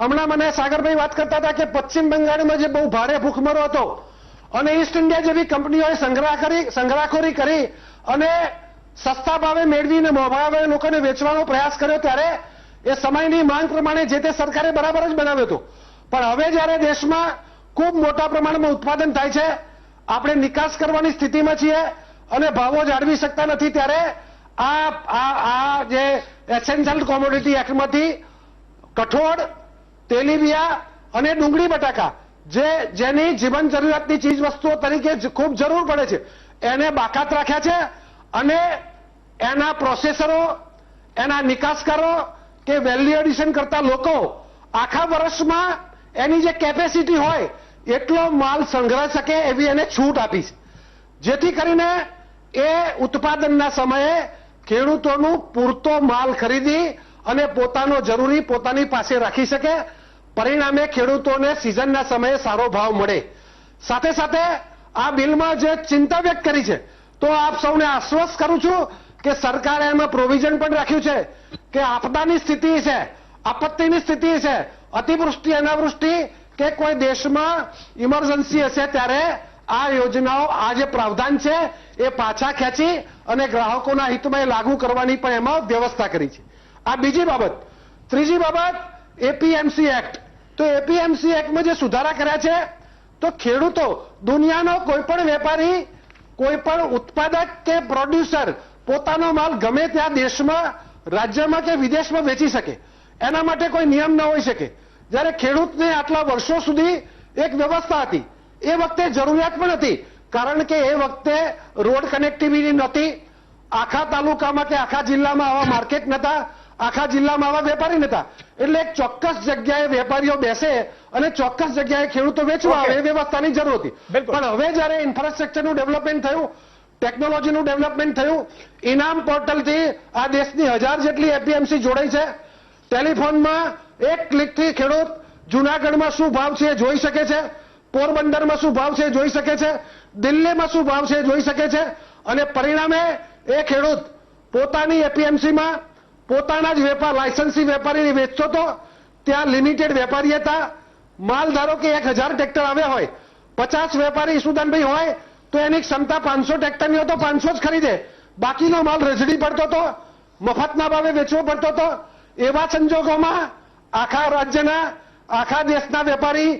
હમણાં મને સાગરભાઈ વાત કરતા હતા કે પશ્ચિમ બંગાળમાં જે બહુ ભારે ભૂખમરો હતો અને ઈસ્ટ ઇન્ડિયા જેવી કંપનીઓએ સંગ્રહખોરી કરી અને સસ્તા ભાવે મેળવીને મોંઘા ભાવે લોકોને વેચવાનો પ્રયાસ કર્યો ત્યારે એ સમયની માંગ પ્રમાણે જે તે સરકારે બરાબર જ બનાવ્યો હતો. પણ હવે જ્યારે દેશમાં ખૂબ મોટા પ્રમાણમાં ઉત્પાદન થાય છે, આપણે નિકાસ કરવાની સ્થિતિમાં છીએ અને ભાવો જાળવી શકતા નથી, ત્યારે આ જે એસેન્શિયલ કોમોડિટી એક્ટમાંથી કઠોળ, તેલીબિયા અને ડુંગળી બટાકા જેની જીવન જરૂરિયાતની ચીજ વસ્તુઓ તરીકે ખૂબ જરૂર પડે છે એને બાકાત રાખ્યા છે અને એના પ્રોસેસરો, એના નિકાસકારો કે વેલ્યુ એડિશન કરતા લોકો આખા વર્ષમાં એની જે કેપેસિટી હોય એટલો માલ સંગ્રહ શકે એવી એને છૂટ આપી છે, જેથી કરીને એ ઉત્પાદનના સમયે ખેડૂતોનું પૂરતો માલ ખરીદી અને પોતાનો જરૂરી પોતાની પાસે રાખી શકે. પરિણામે ખેડૂતોને સિઝનના સમયે સારો ભાવ મળે. સાથે સાથે આ બિલમાં જે ચિંતા વ્યક્ત કરી છે તો આપ સૌને આશ્વસ્ત કરું છું કે સરકારે એમાં પ્રોવિઝન પણ રાખ્યું છે કે આપદાની સ્થિતિ છે, આપત્તિની સ્થિતિ છે, અતિવૃષ્ટિ, અનાવૃષ્ટિ કે કોઈ દેશમાં ઇમરજન્સી હશે ત્યારે આ યોજનાઓ આ જે પ્રાવધાન છે એ પાછા ખેંચી અને ગ્રાહકોના હિતમાં એ લાગુ કરવાની પણ એમાં વ્યવસ્થા કરી છે. આ બીજી બાબત. ત્રીજી બાબત એપીએમસી એક્ટ. તો એપીએમસી એક્ટમાં જે સુધારા કર્યા છે તો ખેડૂતો, દુનિયાનો કોઈ પણ વેપારી, કોઈ પણ ઉત્પાદક કે પ્રોડ્યુસર પોતાનો માલ ગમે ત્યાં દેશમાં, રાજ્યમાં કે વિદેશમાં વેચી શકે, એના માટે કોઈ નિયમ ન હોઈ શકે. જ્યારે ખેડૂતને આટલા વર્ષો સુધી એક વ્યવસ્થા હતી, એ વખતે જરૂરિયાત પણ હતી, કારણ કે એ વખતે રોડ કનેક્ટિવિટી નહોતી, આખા તાલુકામાં કે આખા જિલ્લામાં આવા માર્કેટ નહોતા, આખા જિલ્લામાં આવા વેપારી નહોતા. એટલે એક ચોક્કસ જગ્યાએ વેપારીઓ બેસે અને ચોક્કસ જગ્યાએ ખેડૂતો વેચવા આવે, એ વ્યવસ્થાની જરૂર હતી. પણ હવે જ્યારે ઇન્ફ્રાસ્ટ્રક્ચરનું ડેવલપમેન્ટ થયું, ટેકનોલોજીનું ડેવલપમેન્ટ થયું, ઇનામ પોર્ટલથી આ દેશની 1000 જેટલી એપીએમસી જોડાઈ છે. ટેલિફોનમાં એક ક્લિકથી ખેડૂત જુનાગઢમાં શું ભાવ છે એ જોઈ શકે છે, પોરબંદરમાં શું ભાવ છે એ જોઈ શકે છે, દિલ્હીમાં શું ભાવ છે એ જોઈ શકે છે. અને પરિણામે એ ખેડૂત પોતાની એપીએમસીમાં પોતાના જ લાયસન્સી વેપારીને વેચતો હતો. ત્યાં લિમિટેડ વેપારી હતા. માલ ધારો કે 1000 ટ્રેક્ટર આવ્યા હોય, 50 વેપારી ઈસુદાનભાઈ હોય તો એની ક્ષમતા 500 ટ્રેક્ટરની હોય તો 500 જ ખરીદે, બાકીનો માલ રજડી પડતો હતો, મફતના ભાવે વેચવો પડતો હતો. એવા સંજોગોમાં આખા રાજ્યના, આખા દેશના વેપારી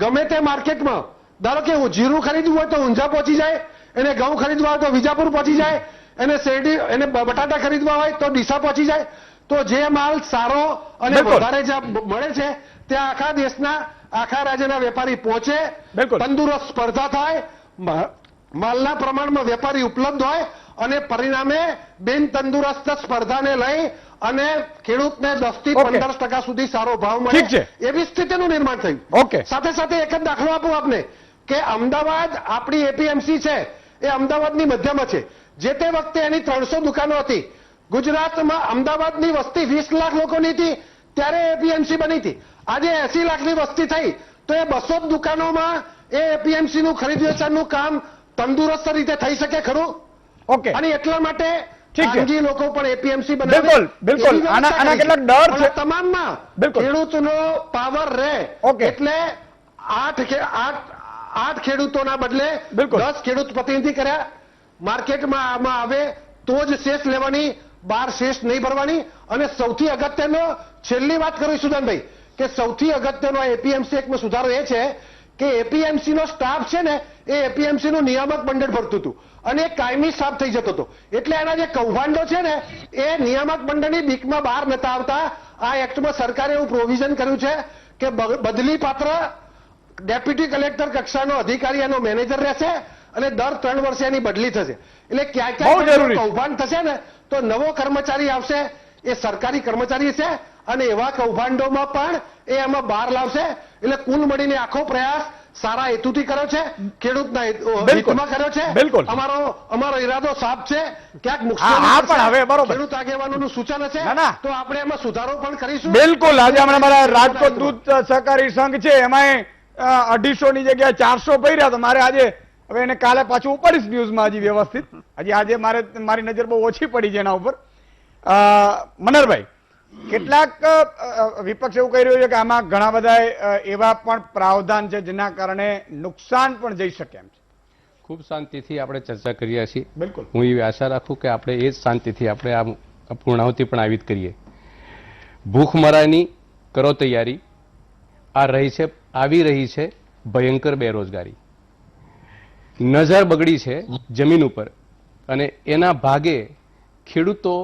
ગમે તે માર્કેટમાં, ધારો કે જીરું ખરીદવું હોય તો ઊંઝા પહોંચી જાય, એને ઘઉં ખરીદવા હોય તો વિજાપુર પહોંચી જાય, એને શેરડી, એને બટાટા ખરીદવા હોય તો ડીસા પહોંચી જાય. તો જે માલ સારો અને વધારે જ્યાં મળે છે ત્યાં આખા દેશના, આખા રાજ્યના વેપારી પહોંચે, તંદુરસ્ત સ્પર્ધા થાય, માલના પ્રમાણમાં વેપારી ઉપલબ્ધ હોય અને પરિણામે બિન તંદુરસ્ત સ્પર્ધાને લઈ અને ખેડૂતને 10 થી 15% સુધી સારો ભાવ મળે, એવી સ્થિતિનું નિર્માણ થયું. સાથે સાથે એક જ દાખલો આપું આપને કે અમદાવાદ, આપણી એપીએમસી છે એ અમદાવાદની મધ્યમાં છે. જે તે વખતે એની 300 દુકાનો હતી. ગુજરાતમાં અમદાવાદની વસ્તી 20 લાખ લોકોની હતી ત્યારે એપીએમસી બની હતી. આજે 80 લાખની વસ્તી થઈ તો એ 200 દુકાનોમાં એ એપીએમસી નું ખરીદ વેચાણનું કામ તંદુરસ્ત રીતે થઈ શકે ખરું? અને એટલા માટે ખાનગી લોકો પણ એપીએમસી બનાવે. બિલકુલ આના કેટલાક ડર છે તમામમાં. ખેડૂતનો પાવર રહે એટલે 8 ખેડૂતોના બદલે 10 ખેડૂત પ્રતિનિધિ કર્યા. માર્કેટમાં આમાં આવે તો જ શેષ લેવાની, બહાર શેષ નહીં ભરવાની. અને સૌથી અગત્યનો, છેલ્લી વાત કરું સુદાનભાઈ, કે સૌથી અગત્યનો એપીએમસી એક્ટમાં સુધારો એ છે કે એપીએમસી નો સ્ટાફ છે ને એ એપીએમસી નું નિયામક મંડળ ભરતું હતું અને એ કાયમી સ્ટાફ થઈ જતો હતો. એટલે એના જે કૌભાંડો છે ને એ નિયામક મંડળની બીકમાં બહાર નતા આવતા. આ એક્ટમાં સરકારે એવું પ્રોવિઝન કર્યું છે કે બદલી પાત્ર ડેપ્યુટી કલેક્ટર કક્ષાનો અધિકારી એનો મેનેજર રહેશે અને દર 3 વર્ષે એની બદલી થશે. એટલે ક્યાં ક્યાં કૌભાંડ થશે ને તો નવો કર્મચારી આવશે, એ સરકારી કર્મચારી છે અને એવા કૌભાંડોમાં પણ એ એમાં બહાર લાવશે. એટલે કુલ મળીને આખો પ્રયાસ સારા હેતુથી કર્યો છે, ખેડૂતના હિતમાં કર્યો છે. અમારો ઈરાદો સાફ છે. ક્યાંક મુશ્કેલી ખેડૂત આગેવાનોનું સૂચન હશે તો આપણે એમાં સુધારો પણ કરીશું. બિલકુલ. આજે હમણાં અમારા રાજકોટ દૂધ સહકારી સંઘ છે એમાં 250 ની જગ્યાએ 400 પડ્યા. તો મારે આજે હવે એને કાલે પાછું ઉપાડીશ ન્યૂઝમાં હજી વ્યવસ્થિત. આજે મારી નજર બહુ ઓછી પડી છે એના ઉપર. મનહરભાઈ, કેટલાક વિપક્ષ એવું કહી રહ્યું છે કે આમાં ઘણા બધા એવા પણ પ્રાવધાન છે જેના કારણે નુકસાન પણ જઈ શકે એમ છે. ખૂબ શાંતિથી આપણે ચર્ચા કરીએ છીએ. બિલકુલ. હું એવી આશા રાખું કે આપણે એ જ શાંતિથી આપણે આ પૂર્ણાહુતિ પણ આવી જ કરીએ. ભૂખમરાની કરો તૈયારી. આવી રહી છે ભયંકર બેરોજગારી. નજર બગડી છે જમીન ઉપર અને એના ભાગે ખેડૂતો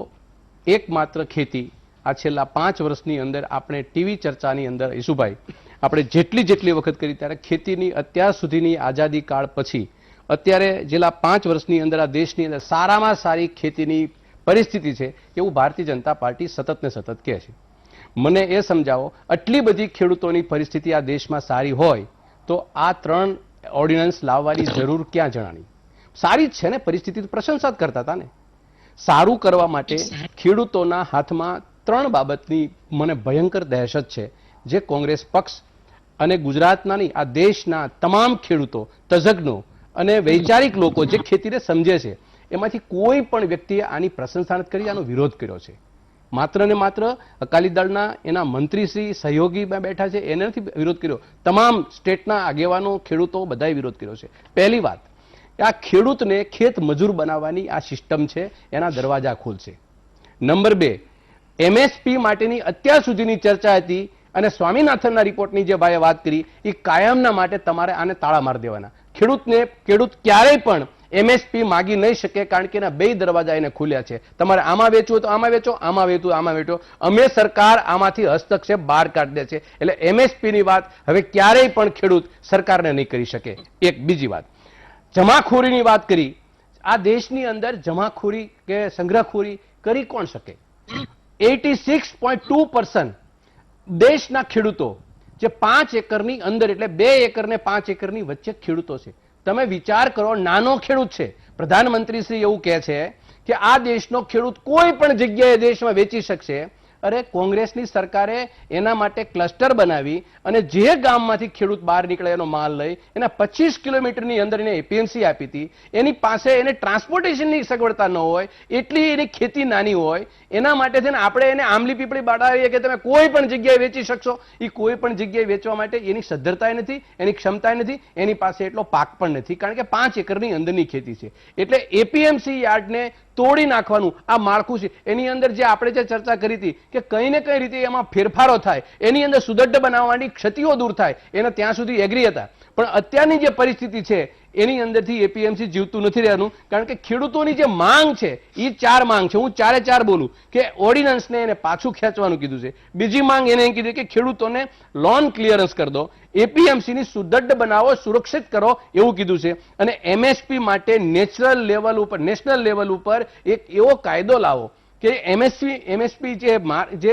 એકમાત્ર ખેતી. આ છેલ્લા 5 વર્ષની અંદર આપણે ટીવી ચર્ચાની અંદર ઈશુભાઈ આપણે જેટલી વખત કરી ત્યારે ખેતીની અત્યાર સુધીની આઝાદી કાળ પછી અત્યારે છેલ્લા 5 વર્ષની અંદર આ દેશની અંદર સારામાં સારી ખેતીની પરિસ્થિતિ છે એવું ભારતીય જનતા પાર્ટી સતત ને સતત કહે છે. મને એ સમજાવો, આટલી બધી ખેડૂતોની પરિસ્થિતિ આ દેશમાં સારી હોય તો આ 3 ઓર્ડિનન્સ લાવવાની જરૂર ક્યાં જણાણી? સારી જ છે ને પરિસ્થિતિ, તો પ્રશંસા જ કરતા હતા ને. સારું કરવા માટે ખેડૂતોના હાથમાં 3 બાબતની મને ભયંકર દહેશત છે જે કોંગ્રેસ પક્ષ અને ગુજરાતના નહીં આ દેશના તમામ ખેડૂતો, તજજ્ઞો અને વૈચારિક લોકો જે ખેતીને સમજે છે એમાંથી કોઈ પણ વ્યક્તિએ આની પ્રશંસા નથી કરી, આનો વિરોધ કર્યો છે. માત્ર ને માત્ર અકાલી દળના એના મંત્રીશ્રી સહયોગીમાં બેઠા છે એને નથી વિરોધ કર્યો, તમામ સ્ટેટના આગેવાનો ખેડૂતો બધાએ વિરોધ કર્યો છે. પહેલી વાત, આ ખેડૂતને ખેત મજૂર બનાવવાની આ સિસ્ટમ છે એના દરવાજા ખોલશે. નંબર 2, એમએસપી માટેની અત્યાર સુધીની ચર્ચા હતી અને સ્વામીનાથનના રિપોર્ટની જે ભાઈએ વાત કરી એ કાયમના માટે તમારે આને તાળા મારી દેવાના. ખેડૂત ક્યારેય પણ એમએસપી માગી નહીં શકે, કારણ કે એના 2 દરવાજા એને ખુલ્યા છે. તમારે આમાં વેચવું તો આમાં વેચો, આમાં વેચવું આમાં વેચો. અમે સરકાર આમાંથી હસ્તક્ષેપ બહાર કાઢી દે છે. એટલે એમએસપી ની વાત હવે ક્યારેય પણ ખેડૂત સરકારને નહીં કરી શકે. એક બીજી વાત, જમાખોરીની વાત કરી. આ દેશની અંદર જમાખોરી કે સંગ્રહખોરી કરી કોણ શકે? 86.2% દેશના ખેડૂતો જે 5 એકરની અંદર, એટલે 2 એકર ને 5 એકરની વચ્ચે ખેડૂતો છે. તમે વિચાર કરો, નાનો ખેડૂત છે. પ્રધાનમંત્રી શ્રી એવું કહે છે કે આ દેશનો ખેડૂત કોઈ પણ જગ્યાએ દેશમાં વેચી શકશે. અરે કોંગ્રેસની સરકારે એના માટે ક્લસ્ટર બનાવી અને જે ગામમાંથી ખેડૂત બહાર નીકળે એનો માલ લઈ એના 25 કિલોમીટરની અંદર એને એપીએમસી આપી હતી. એની પાસે એને ટ્રાન્સપોર્ટેશનની સગવડતા ન હોય, એટલી એની ખેતી નાની હોય, એના માટે છે ને આપણે એને આંબલી પીપળી બાળાવીએ કે તમે કોઈ પણ જગ્યાએ વેચી શકશો. એ કોઈ પણ જગ્યાએ વેચવા માટે એની સદ્ધરતા નથી, એની ક્ષમતા નથી, એની પાસે એટલો પાક પણ નથી, કારણ કે 5 એકરની અંદરની ખેતી છે. એટલે એપીએમસી યાર્ડને તોડી નાખવાનું આ માળખું છે. એની અંદર જે આપણે જે ચર્ચા કરી હતી કે કઈ ને કઈ રીતે એમાં ફેરફારો થાય, એની અંદર સુદૃઢ બનાવવાની ક્ષતિઓ દૂર થાય, એને ત્યાં સુધી એગ્રી હતા. પણ અત્યારની જે પરિસ્થિતિ છે એની અંદરથી એપીએમસી જીવતું નથી રહેવાનું, કારણ કે ખેડૂતોની જે માંગ છે એ 4 માંગ છે. હું 4 બોલું કે ઓર્ડિનન્સને એને પાછું ખેંચવાનું કીધું છે. બીજી માંગ એને કીધી કે ખેડૂતોને લોન ક્લિયરન્સ કરી દો, એપીએમસીની સુદૃઢ બનાવો, સુરક્ષિત કરો એવું કીધું છે. અને એમએસપી માટે નેશનલ લેવલ ઉપર એક એવો કાયદો લાવો કે એમએસપી જે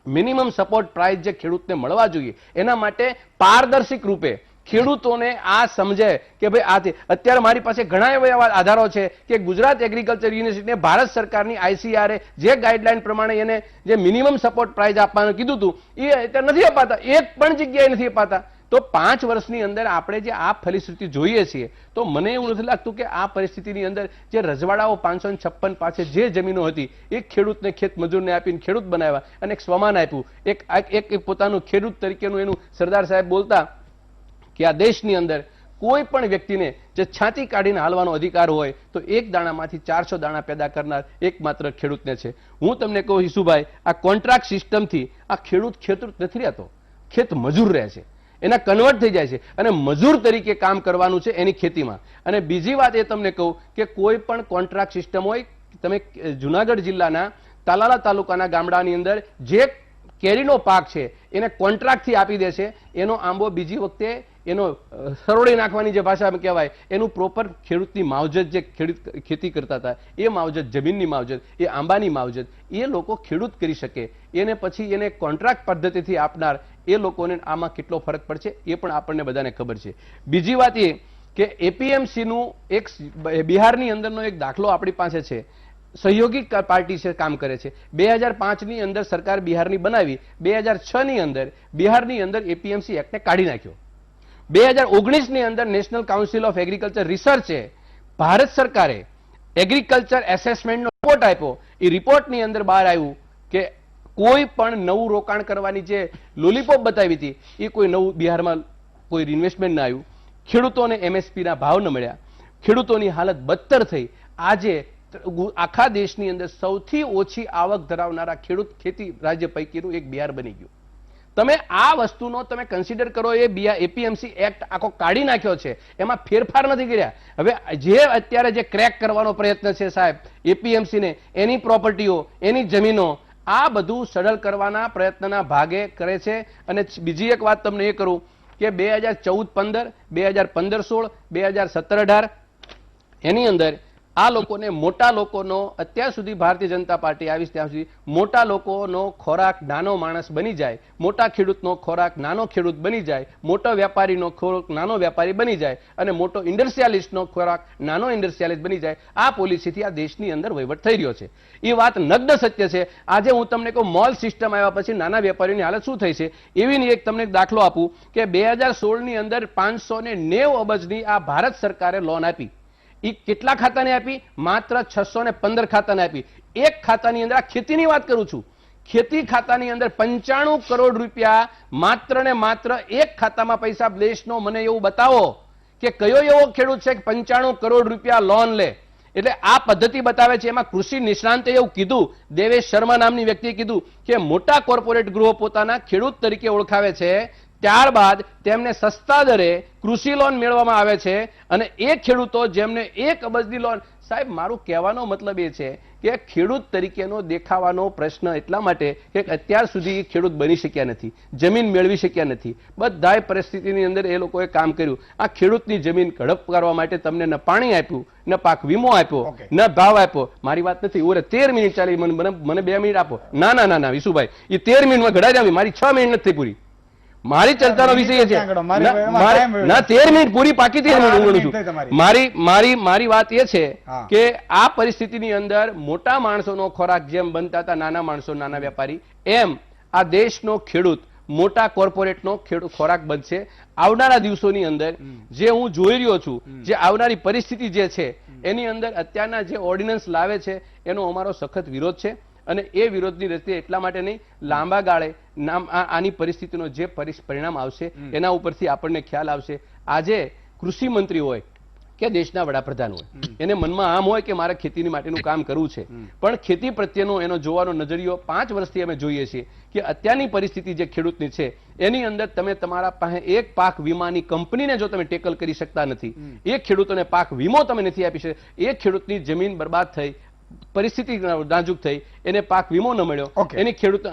મિનિમમ સપોર્ટ પ્રાઇસ જે ખેડૂતને મળવા જોઈએ એના માટે પારદર્શક રૂપે ખેડૂતોને આ સમજે કે ભાઈ આ અત્યારે મારી પાસે ઘણા એવા આધારો છે કે ગુજરાત એગ્રીકલ્ચર યુનિવર્સિટીને ભારત સરકારની આઈસીઆરએ જે ગાઈડલાઈન પ્રમાણે એને જે મિનિમમ સપોર્ટ પ્રાઇસ આપવાનું કીધું હતું એ અત્યારે નથી અપાતા, એક પણ જગ્યાએ નથી અપાતા. તો 5 વર્ષની અંદર આપણે જે આ ફલશ્રુતિ જોઈએ છીએ તો મને એવું નથી લાગતું કે આ પરિસ્થિતિની અંદર જે રજવાડાઓ 556 પાસે જે જમીનો હતી એ ખેડૂતને ખેત મજૂરને આપીને ખેડૂત બનાવ્યા અને એક સ્વમાન આપ્યું, એક પોતાનું ખેડૂત તરીકેનું એનું સરદાર સાહેબ બોલતા કે આ દેશની અંદર કોઈ પણ વ્યક્તિને જે છાતી કાઢીને હાલવાનો અધિકાર હોય તો એક દાણામાંથી 400 દાણા પેદા કરનાર એકમાત્ર ખેડૂતને છે. હું તમને કહું ઈસુભાઈ, આ કોન્ટ્રાક્ટ સિસ્ટમથી આ ખેડૂત નથી રહેતો, ખેત મજૂર રહે છે, એના કન્વર્ટ થઈ જાય છે અને મજૂર તરીકે કામ કરવાનું છે એની ખેતીમાં. અને બીજી વાત એ તમને કહું કે કોઈ પણ કોન્ટ્રાક્ટ સિસ્ટમ હોય, તમે જુનાગઢ જિલ્લાના તાલાલા તાલુકાના ગામડાની અંદર જે કેરીનો પાક છે એને કોન્ટ્રાક્ટથી આપી દે છે, એનો આંબો બીજી વખતે એનો સરોડી નાખવાની જે ભાષામાં કહેવાય એનું પ્રોપર ખેડૂતની માવજત, જે ખેતી કરતા હતા એ માવજત, જમીનની માવજત, એ આંબાની માવજત એ લોકો ખેડૂત કરી શકે. એને પછી એને કોન્ટ્રાક્ટ પદ્ધતિથી આપનાર એ લોકોને આમાં કેટલો ફરક પડશે એ પણ આપણને બધાને ખબર છે. બીજી વાત એ કે એપીએમસીનું એક બિહારની અંદરનો એક દાખલો આપણી પાસે છે. સહયોગી પાર્ટી છે, કામ કરે છે. 2005ની અંદર સરકાર બિહારની બનાવી, 2006ની અંદર બિહારની અંદર એપીએમસી એક્ટને કાઢી નાખ્યો. 2019ની અંદર નેશનલ કાઉન્સિલ ઓફ એગ્રીકલ્ચર રિસર્ચે ભારત સરકારે એગ્રીકલ્ચર એસેસમેન્ટનો રિપોર્ટ આપ્યો. એ રિપોર્ટની અંદર બહાર આવ્યું કે કોઈ પણ નવું રોકાણ કરવાની જે લોલીપોપ બતાવી હતી એ કોઈ નવું બિહારમાં કોઈ ઇન્વેસ્ટમેન્ટ ના આવ્યું. ખેડૂતોને એમએસપીના ભાવ ન મળ્યા, ખેડૂતોની હાલત બદતર થઈ. આજે આખા દેશની અંદર સૌથી ઓછી આવક ધરાવનારા ખેતી રાજ્ય પૈકીનું એક બિહાર બની ગયું. તમે આ વસ્તુનો તમે કન્સિડર કરો. એ એપીએમસી એક્ટ આખો કાઢી નાખ્યો છે, એમાં ફેરફાર નથી કર્યા. હવે જે અત્યારે જે ક્રેક કરવાનો પ્રયત્ન છે સાહેબ એપીએમસીને, એની પ્રોપર્ટીઓ, એની જમીનો, આ બધું સરળ કરવાના પ્રયત્નના ભાગે કરે છે. અને બીજી એક વાત તમને એ કરું કે 2014-15, 2015-16, 2017-18 એની અંદર આ લોકોને મોટા લોકોનો, અત્યાર સુધી ભારતીય જનતા પાર્ટી આવી ત્યાં સુધી મોટા લોકોનો ખોરાક નાનો માણસ બની જાય, મોટા ખેડૂતનો ખોરાક નાનો ખેડૂત બની જાય, મોટો વેપારીનો ખોરાક નાનો વેપારી બની જાય અને મોટો ઇન્ડસ્ટ્રીયાલિસ્ટનો ખોરાક નાનો ઇન્ડસ્ટ્રીયાલિસ્ટ બની જાય. આ પોલિસીથી આ દેશની અંદર વહીવટ થઈ રહ્યો છે. એ વાત નગ્ન સત્ય છે. આજે હું તમને કહું, મોલ સિસ્ટમ આવ્યા પછી નાના વેપારીઓની હાલત શું થઈ છે એવી એક તમને દાખલો આપું કે 2016ની અંદર 590 અબજની આ ભારત સરકારે લોન આપી. એ કેટલા ખાતાને આપી? માત્ર 615 ખાતાને આપી. એક ખાતાની અંદર, આ ખેતીની વાત કરું છું, ખેતી ખાતાની અંદર 95 કરોડ રૂપિયા માત્ર ને માત્ર એક ખાતામાં પૈસા દેશનો મને એવું બતાવો કે કયો એવો ખેડૂત છે કે 95 કરોડ રૂપિયા લોન લે. એટલે આ પદ્ધતિ બતાવે છે. એમાં કૃષિ નિષ્ણાંતે એવું કીધું, દેવેશ શર્મા નામની વ્યક્તિએ કીધું કે મોટા કોર્પોરેટ ગૃહો પોતાના ખેડૂત તરીકે ઓળખાવે છે, ત્યારબાદ તેમને સસ્તા દરે કૃષિ લોન મેળવવામાં આવે છે અને એ ખેડૂતો જેમને 1 અબજની લોન. સાહેબ, મારું કહેવાનો મતલબ એ છે કે ખેડૂત તરીકેનો દેખાવાનો પ્રશ્ન એટલા માટે કે અત્યાર સુધી ખેડૂત બની શક્યા નથી, જમીન મેળવી શક્યા નથી. બધાય પરિસ્થિતિની અંદર એ લોકોએ કામ કર્યું. આ ખેડૂતની જમીન ઝડપ કરવા માટે તમને ન પાણી આપ્યું, ન પાક વીમો આપ્યો, ન ભાવ આપ્યો. મારી વાત નથી. ઓરે 13 મિનિટ ચાલી, મને 2 મિનિટ આપો. ના ના ના ના વિશુભાઈ, એ 13 મિનિટમાં ઘડાઈ આવી. મારી 6 મિનિટ નથી પૂરી. મારી ચર્ચાનો વિષય છે ના 13 મિનિટ પૂરી, પાકી 13 મિનિટ છું. મારી વાત એ છે કે આ પરિસ્થિતિની અંદર મોટા માણસોનો ખોરાક જેમ બનતા હતા નાના માણસો, નાના વેપારી, એમ આ દેશનો ખેડૂત મોટા કોર્પોરેટનો ખોરાક બનશે આવનારા દિવસોની અંદર. જે હું જોઈ રહ્યો છું, જે આવનારી પરિસ્થિતિ જે છે એની અંદર અત્યારના જે ઓર્ડિનન્સ લાવે છે એનો અમારો સખત વિરોધ છે. અને એ વિરોધની રસ્તે એટલા માટે નહીં, લાંબા ગાળે આની પરિસ્થિતિનો જે પરિણામ આવશે એના ઉપરથી આપણને ખ્યાલ આવશે. આજે કૃષિ મંત્રી હોય કે દેશના વડાપ્રધાન હોય, એને મનમાં આમ હોય કે મારે ખેતીની માટેનું કામ કરવું છે, પણ ખેતી પ્રત્યેનો એનો જોવાનો નજરિયો 5 વર્ષથી અમે જોઈએ છીએ કે અત્યારની પરિસ્થિતિ જે ખેડૂતની છે એની અંદર તમે તમારા પાસે એક પાક વીમાની કંપનીને જો તમે ટેકલ કરી શકતા નથી, એ ખેડૂતોને પાક વીમો તમે નથી આપી શકતા, એ ખેડૂતની જમીન બરબાદ થઈ, પરિસ્થિતિ નાજુક થઈ, એને પાક વીમો ન મળ્યો, એની ખેડૂત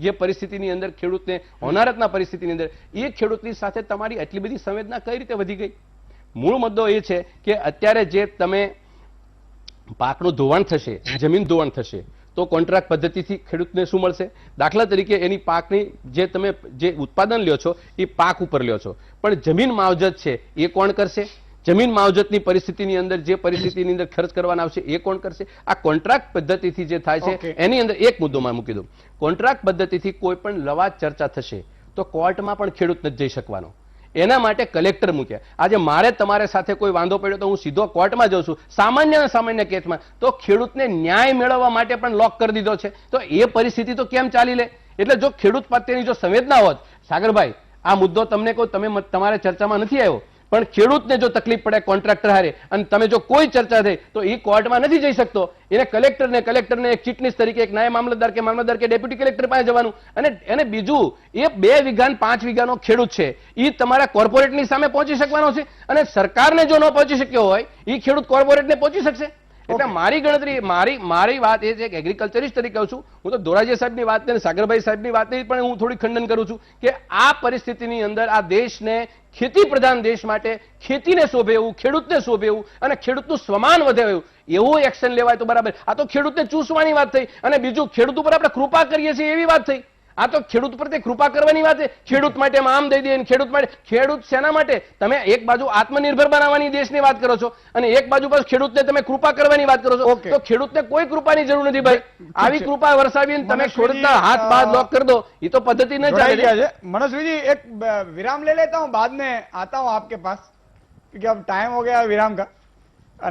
જે પરિસ્થિતિની અંદર ખેડૂતને હોનારતના પરિસ્થિતિની અંદર એ ખેડૂતની સાથે તમારી એટલી બધી સંવેદના કઈ રીતે વધી ગઈ? મૂળ મુદ્દો એ છે કે અત્યારે જે તમે પાકનું ધોવાણ થશે, જમીન ધોવાણ થશે, તો કોન્ટ્રાક્ટ પદ્ધતિથી ખેડૂતને શું મળશે? દાખલા તરીકે એની પાકની જે તમે જે ઉત્પાદન લ્યો છો એ પાક ઉપર લ્યો છો, પણ જમીન માવજત છે એ કોણ કરશે? જમીન માવજતની પરિસ્થિતિની અંદર જે પરિસ્થિતિની અંદર ખર્ચ કરવાના આવશે એ કોણ કરશે? આ કોન્ટ્રાક્ટ પદ્ધતિથી જે થાય છે એની અંદર એક મુદ્દોમાં મૂકી દઉં. કોન્ટ્રાક્ટ પદ્ધતિથી કોઈ પણ લવાદ ચર્ચા થશે તો કોર્ટમાં પણ ખેડૂત નથી જઈ શકવાનો. એના માટે કલેક્ટર મૂક્યા. આજે મારે તમારે સાથે કોઈ વાંધો પડ્યો તો હું સીધો કોર્ટમાં જાઉં છું સામાન્ય કેસમાં, તો ખેડૂતને ન્યાય મેળવવા માટે પણ લોક કરી દીધો છે. તો એ પરિસ્થિતિ તો કેમ ચાલી લે? એટલે જો ખેડૂત પ્રત્યેની જો સંવેદના હોત, સાગરભાઈ આ મુદ્દો તમને કહું, તમે તમારે ચર્ચામાં નથી આવ્યો, પણ ખેડૂતને જો તકલીફ પડે કોન્ટ્રાક્ટર હારે અને તમે જો કોઈ ચર્ચા થઈ તો એ કોર્ટમાં નથી જઈ શકતો. એને કલેક્ટરને એક ચીટનીસ તરીકે એક નાયબ મામલતદાર કે ડેપ્યુટી કલેક્ટર પાસે જવાનું. અને બીજું એ 2 વીઘા 5 વીઘાનો ખેડૂત છે, એ તમારા કોર્પોરેટની સામે પહોંચી શકવાનો છે, અને સરકારને જો ન પહોંચી શક્યો હોય એ ખેડૂત કોર્પોરેટને પહોંચી શકશે. એટલે મારી ગણતરી, મારી વાત એ છે કે એગ્રીકલ્ચરિસ્ટ તરીકે કહું છું, હું તો દોરાજી સાહેબની વાત ને સાગરભાઈ સાહેબની વાતને પણ હું થોડી ખંડન કરું છું કે આ પરિસ્થિતિની અંદર આ દેશને ખેતી પ્રધાન દેશ માટે ખેતીને શોભે એવું, ખેડૂતને શોભે એવું અને ખેડૂતનું સ્વમાન વધે એવું એક્શન લેવાય તો બરાબર. આ તો ખેડૂતને ચૂસવાની વાત થઈ. અને બીજું, ખેડૂત ઉપર આપણે કૃપા કરીએ છીએ એવી વાત થઈ. આ તો ખેડૂત પર તે કૃપા કરવાની વાત છે. ખેડૂત માટે આમ દઈ દે, ખેડૂત માટે. ખેડૂત શેના માટે? તમે એક બાજુ આત્મનિર્ભર બનાવવાની દેશની વાત કરો છો અને એક બાજુ પર ખેડૂતને તમે કૃપા કરવાની વાત કરો છો. તો ખેડૂતને કોઈ કૃપાની જરૂર નથી ભાઈ. આવી કૃપા વરસાવીને તમે ખેડૂતના હાથ બાદ લોક કરી દો, એ તો પદ્ધતિ ન ચાલે. मनस्वी जी, एक विराम ले लेता हूं, बाद में आता हूं आपके पास क्योंकि अब टाइम हो गया विराम का.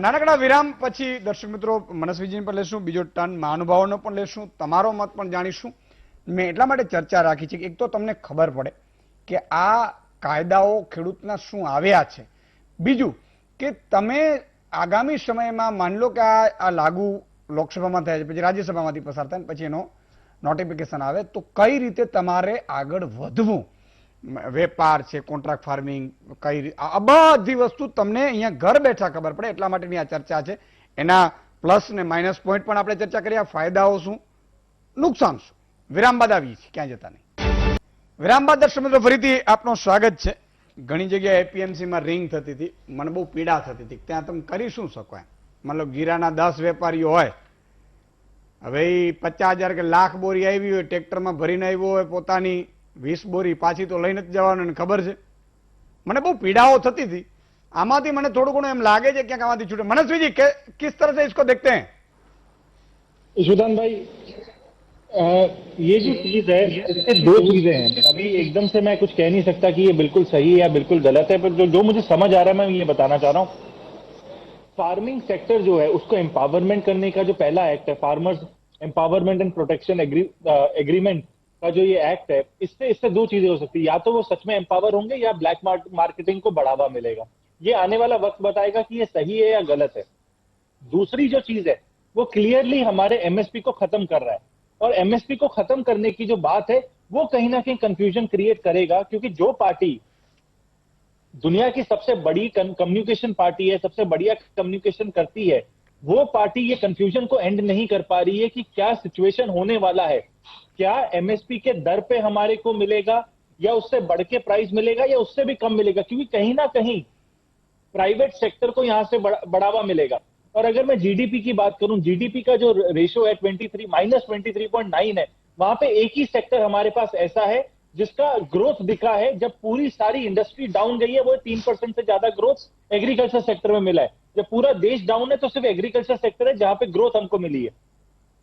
નાનકડા વિરામ પછી દર્શક મિત્રો મનસ્વીજી પણ લેશું, બીજો ટર્ન મહાનુભાવોનો પણ લેશું, તમારો મત પણ જાણીશું. મેં એટલા માટે ચર્ચા રાખી છે કે એક તો તમને ખબર પડે કે આ કાયદાઓ ખેડૂતના શું આવ્યા છે, બીજું કે તમે આગામી સમયમાં માની લો કે આ લાગુ લોકસભામાં થાય છે, પછી રાજ્યસભામાંથી પસાર થાય, પછી એનો નોટિફિકેશન આવે તો કઈ રીતે તમારે આગળ વધવું, વેપાર છે, કોન્ટ્રાક્ટ ફાર્મિંગ, કઈ રીતે, આ બધી વસ્તુ તમને અહીંયા ઘર બેઠા ખબર પડે એટલા માટેની આ ચર્ચા છે. એના પ્લસ ને માઇનસ પોઈન્ટ પણ આપણે ચર્ચા કરી, ફાયદાઓ શું, નુકસાન શું. વિરામ બાદ આવીએ છીએ, ક્યાં જતા નહીં. વિરામ બાદ દર્શક મિત્રો ફરીથી આપનું સ્વાગત છે. ઘણી જગ્યાએ એપીએમસીમાં રિંગ થતી હતી, મને બહુ પીડા થતી હતી. ત્યાં તમે કરી શું શકો? મતલબ ગીરાના 10 વેપારીઓ હોય, હવે 50,000 કે લાખ બોરી આવી હોય, ટ્રેક્ટરમાં ભરીને આવ્યો હોય, પોતાની 20 બોરી પાછી તો લઈને જ જવાનું, ખબર છે. મને બહુ પીડાઓ થતી હતી. આમાંથી મને થોડું ઘણું એમ લાગે છે ક્યાંક આમાંથી છૂટે. मनस्वी जी, किस तरह से इसको देखते हैं? ईशुदान भाई, ये जो चीज है, इससे 2 चीजें हैं. अभी एकदम से मैं कुछ कह नहीं सकता कि ये बिल्कुल सही है या बिल्कुल गलत है, पर जो मुझे समझ आ रहा है मैं ये बताना चाह रहा हूँ. फार्मिंग सेक्टर जो है उसको एम्पावरमेंट करने का जो पहला एक्ट है, farmers empowerment and protection agreement का जो ये एक्ट है, इससे इससे दो चीजें हो सकती है, या तो वो सच में एम्पावर होंगे या ब्लैक मार्केटिंग को बढ़ावा मिलेगा। ये आने वाला वक्त बताएगा कि ये सही है या गलत है। दूसरी जो चीज है वो क्लियरली हमारे एमएसपी को खत्म कर रहा है, और एमएसपी को खत्म करने की जो बात है वो कहीं ना कहीं कंफ्यूजन क्रिएट करेगा, क्योंकि जो पार्टी दुनिया की सबसे बड़ी कम्युनिकेशन पार्टी है, सबसे बढ़िया कम्युनिकेशन करती है, वो पार्टी ये कंफ्यूजन को एंड नहीं कर पा रही है कि क्या सिचुएशन होने वाला है, क्या एमएसपी के दर पे हमारे को मिलेगा या उससे बढ़ के प्राइस मिलेगा या उससे भी कम मिलेगा, क्योंकि कहीं ना कहीं प्राइवेट सेक्टर को यहां से बढ़ावा मिलेगा। और अगर मैं जीडीपी की बात करूं, जीडीपी का जो रेशियो है -23.9 है, वहां पे एक ही सेक्टर हमारे पास ऐसा है जिसका ग्रोथ दिखा है। जब पूरी सारी इंडस्ट्री डाउन गई है वो 3% से ज्यादा ग्रोथ एग्रीकल्चर सेक्टर में मिला है। जब पूरा देश डाउन है तो सिर्फ एग्रीकल्चर सेक्टर है जहां पे ग्रोथ हमको मिली है।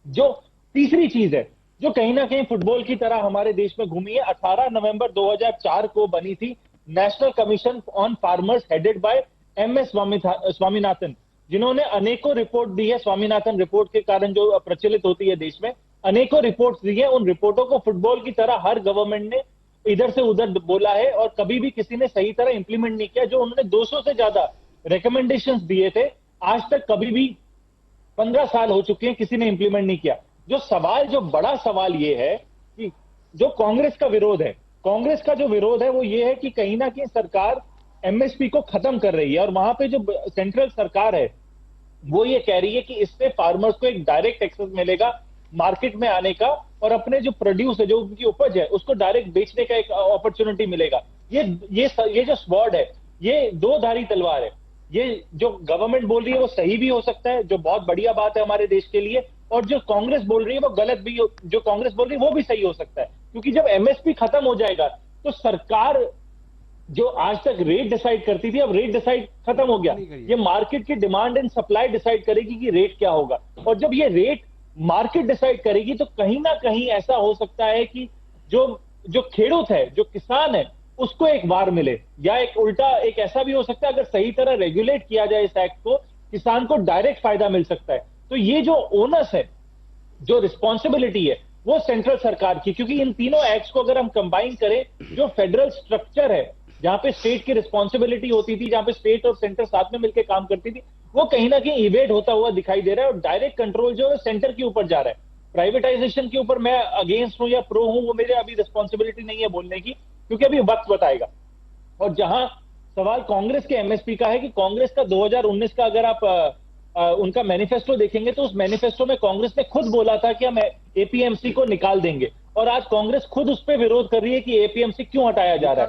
जो तीसरी चीज है जो कहीं ना कहीं फुटबॉल की तरह हमारे देश में घूमी है, 18 नवंबर 2004 को बनी थी national commission on farmers headed by MS Swaminathan, जिन्होंने अनेकों रिपोर्ट दी है। स्वामीनाथन रिपोर्ट के कारण जो प्रचलित होती है देश में, अनेकों रिपोर्ट्स दी है। उन रिपोर्टों को फुटबॉल की तरह हर गवर्नमेंट ने इधर से उधर बोला है और कभी भी किसी ने सही तरह इंप्लीमेंट नहीं किया। जो उन्होंने 200 से ज्यादा रिकमेंडेशंस दिए थे, आज तक कभी भी 15 साल हो चुके हैं, किसी ने इंप्लीमेंट नहीं किया। जो बड़ा सवाल ये है कि जो कांग्रेस का विरोध है, कांग्रेस का जो विरोध है वो ये है कि कहीं ना कहीं सरकार एमएसपी को खत्म कर रही है, और वहां पे जो सेंट्रल सरकार है वो ये कह रही है कि इससे फार्मर्स को एक डायरेक्ट एक्सेस मिलेगा मार्केट में आने का, और अपने जो प्रोड्यूस है, जो उनकी उपज है, उसको डायरेक्ट बेचने का एक अपॉर्चुनिटी मिलेगा। ये जो स्वॉर्ड है, ये दो धारी तलवार है। ये जो गवर्नमेंट बोल रही है वो सही भी हो सकता है, जो बहुत बढ़िया बात है हमारे देश के लिए, और जो कांग्रेस बोल रही है वो गलत भी, जो कांग्रेस बोल रही है वो भी सही हो सकता है। क्योंकि जब एमएसपी खत्म हो जाएगा तो सरकार जो आज तक रेट डिसाइड करती थी, अब रेट डिसाइड खत्म हो गया। ये मार्केट की डिमांड एंड सप्लाई डिसाइड करेगी कि रेट क्या होगा, और जब ये रेट मार्केट डिसाइड करेगी तो कहीं ना कहीं ऐसा हो सकता है कि जो खेडूत है, जो किसान है, उसको एक वार मिले, या एक उल्टा एक ऐसा भी हो सकता है, अगर सही तरह रेगुलेट किया जाए इस एक्ट को, किसान को डायरेक्ट फायदा मिल सकता है। तो ये जो ओनस है, जो रिस्पॉन्सिबिलिटी है, वो सेंट्रल सरकार की, क्योंकि इन तीनों एक्ट्स को अगर हम कंबाइन करें, जो फेडरल स्ट्रक्चर है जहां पे स्टेट की रिस्पॉन्सिबिलिटी होती थी, जहां पे स्टेट और सेंटर साथ में मिलकर काम करती थी, वो कहीं ना कहीं इवेड होता हुआ दिखाई दे रहा है, और डायरेक्ट कंट्रोल जो है सेंटर के ऊपर जा रहा है। प्राइवेटाइजेशन के ऊपर मैं अगेंस्ट हूं या प्रो हूं, वो मेरे अभी रिस्पॉन्सिबिलिटी नहीं है बोलने की, क्योंकि अभी वक्त बताएगा। और जहां सवाल कांग्रेस के एमएसपी का है कि कांग्रेस का 2019 का अगर आप उनका मैनिफेस्टो देखेंगे तो उस मैनिफेस्टो में कांग्रेस ने खुद बोला था कि हम एपीएमसी को निकाल देंगे, और आज कांग्रेस खुद उस पर विरोध कर रही है कि एपीएमसी क्यों हटाया जा रहा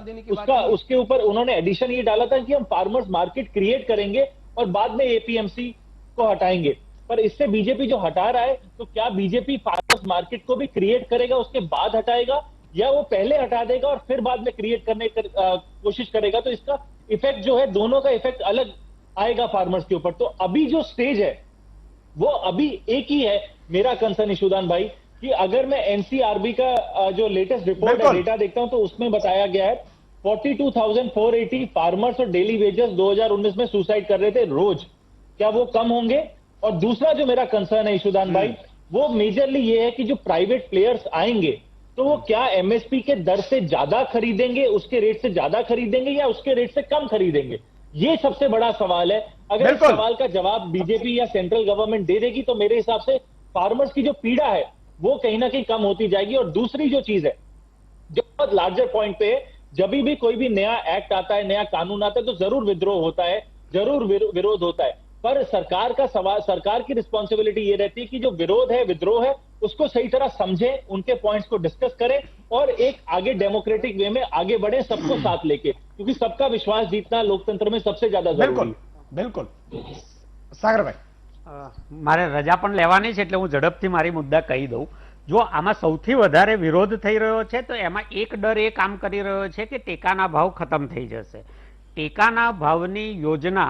है। उसके ऊपर उन्होंने एडिशन ये डाला था कि हम फार्मर्स मार्केट क्रिएट करेंगे और बाद में एपीएमसी को हटाएंगे। पर इससे बीजेपी जो हटा रहा है, तो क्या बीजेपी फार्मर्स मार्केट को भी क्रिएट करेगा, उसके बाद हटाएगा, या वो पहले हटा देगा और फिर बाद में क्रिएट करने कोशिश करेगा? तो इसका इफेक्ट जो है, दोनों का इफेक्ट अलग आएगा फार्मर्स के ऊपर। तो अभी जो स्टेज है वो अभी एक ही है। मेरा कंसर्न इशूदान भाई कि अगर मैं एनसीआरबी का जो लेटेस्ट रिपोर्ट है, डेटा देखता हूं, तो उसमें बताया गया है 42,480 फार्मर्स और डेली वेजर्स 2019 में सुसाइड कर रहे थे रोज। क्या वो कम होंगे? और दूसरा जो मेरा कंसर्न है इशूदान भाई, वो मेजरली ये है कि जो प्राइवेट प्लेयर्स आएंगे तो वो क्या एमएसपी के दर से ज्यादा खरीदेंगे, उसके रेट से ज्यादा खरीदेंगे, या उसके रेट से कम खरीदेंगे? ये सबसे बड़ा सवाल है। अगर इस सवाल का जवाब बीजेपी या सेंट्रल गवर्नमेंट दे देगी तो मेरे हिसाब से फार्मर्स की जो पीड़ा है वो कहीं ना कहीं कम होती जाएगी। और दूसरी जो चीज है, जो बहुत लार्जर पॉइंट पे है, जब भी कोई भी नया एक्ट आता है, नया कानून आता है, तो जरूर विद्रोह होता है, जरूर विरोध होता है। पर सरकार का सवाल, सरकार की रिस्पॉन्सिबिलिटी ये रहती है कि जो विरोध है, विद्रोह है, उसको सही तरह समझें, उनके पॉइंट्स को डिस्कस करें और एक आगे डेमोक्रेटिक वे में आगे बढ़े, सबको साथ लेके, क्योंकि सबका विश्वास जीतना लोकतंत्र में सबसे ज्यादा जरूरी है। बिल्कुल સાગરભાઈ, મારે રજા પણ લેવાની છે એટલે હું ઝડપથી મારી મુદ્દા કહી દઉં। જો આમાં સૌથી વધારે વિરોધ થઈ રહ્યો છે તો એમાં એક ડર એ કામ કરી રહ્યો છે કે ટેકાના ભાવ ખતમ થઈ જશે। ટેકાના ભાવની યોજના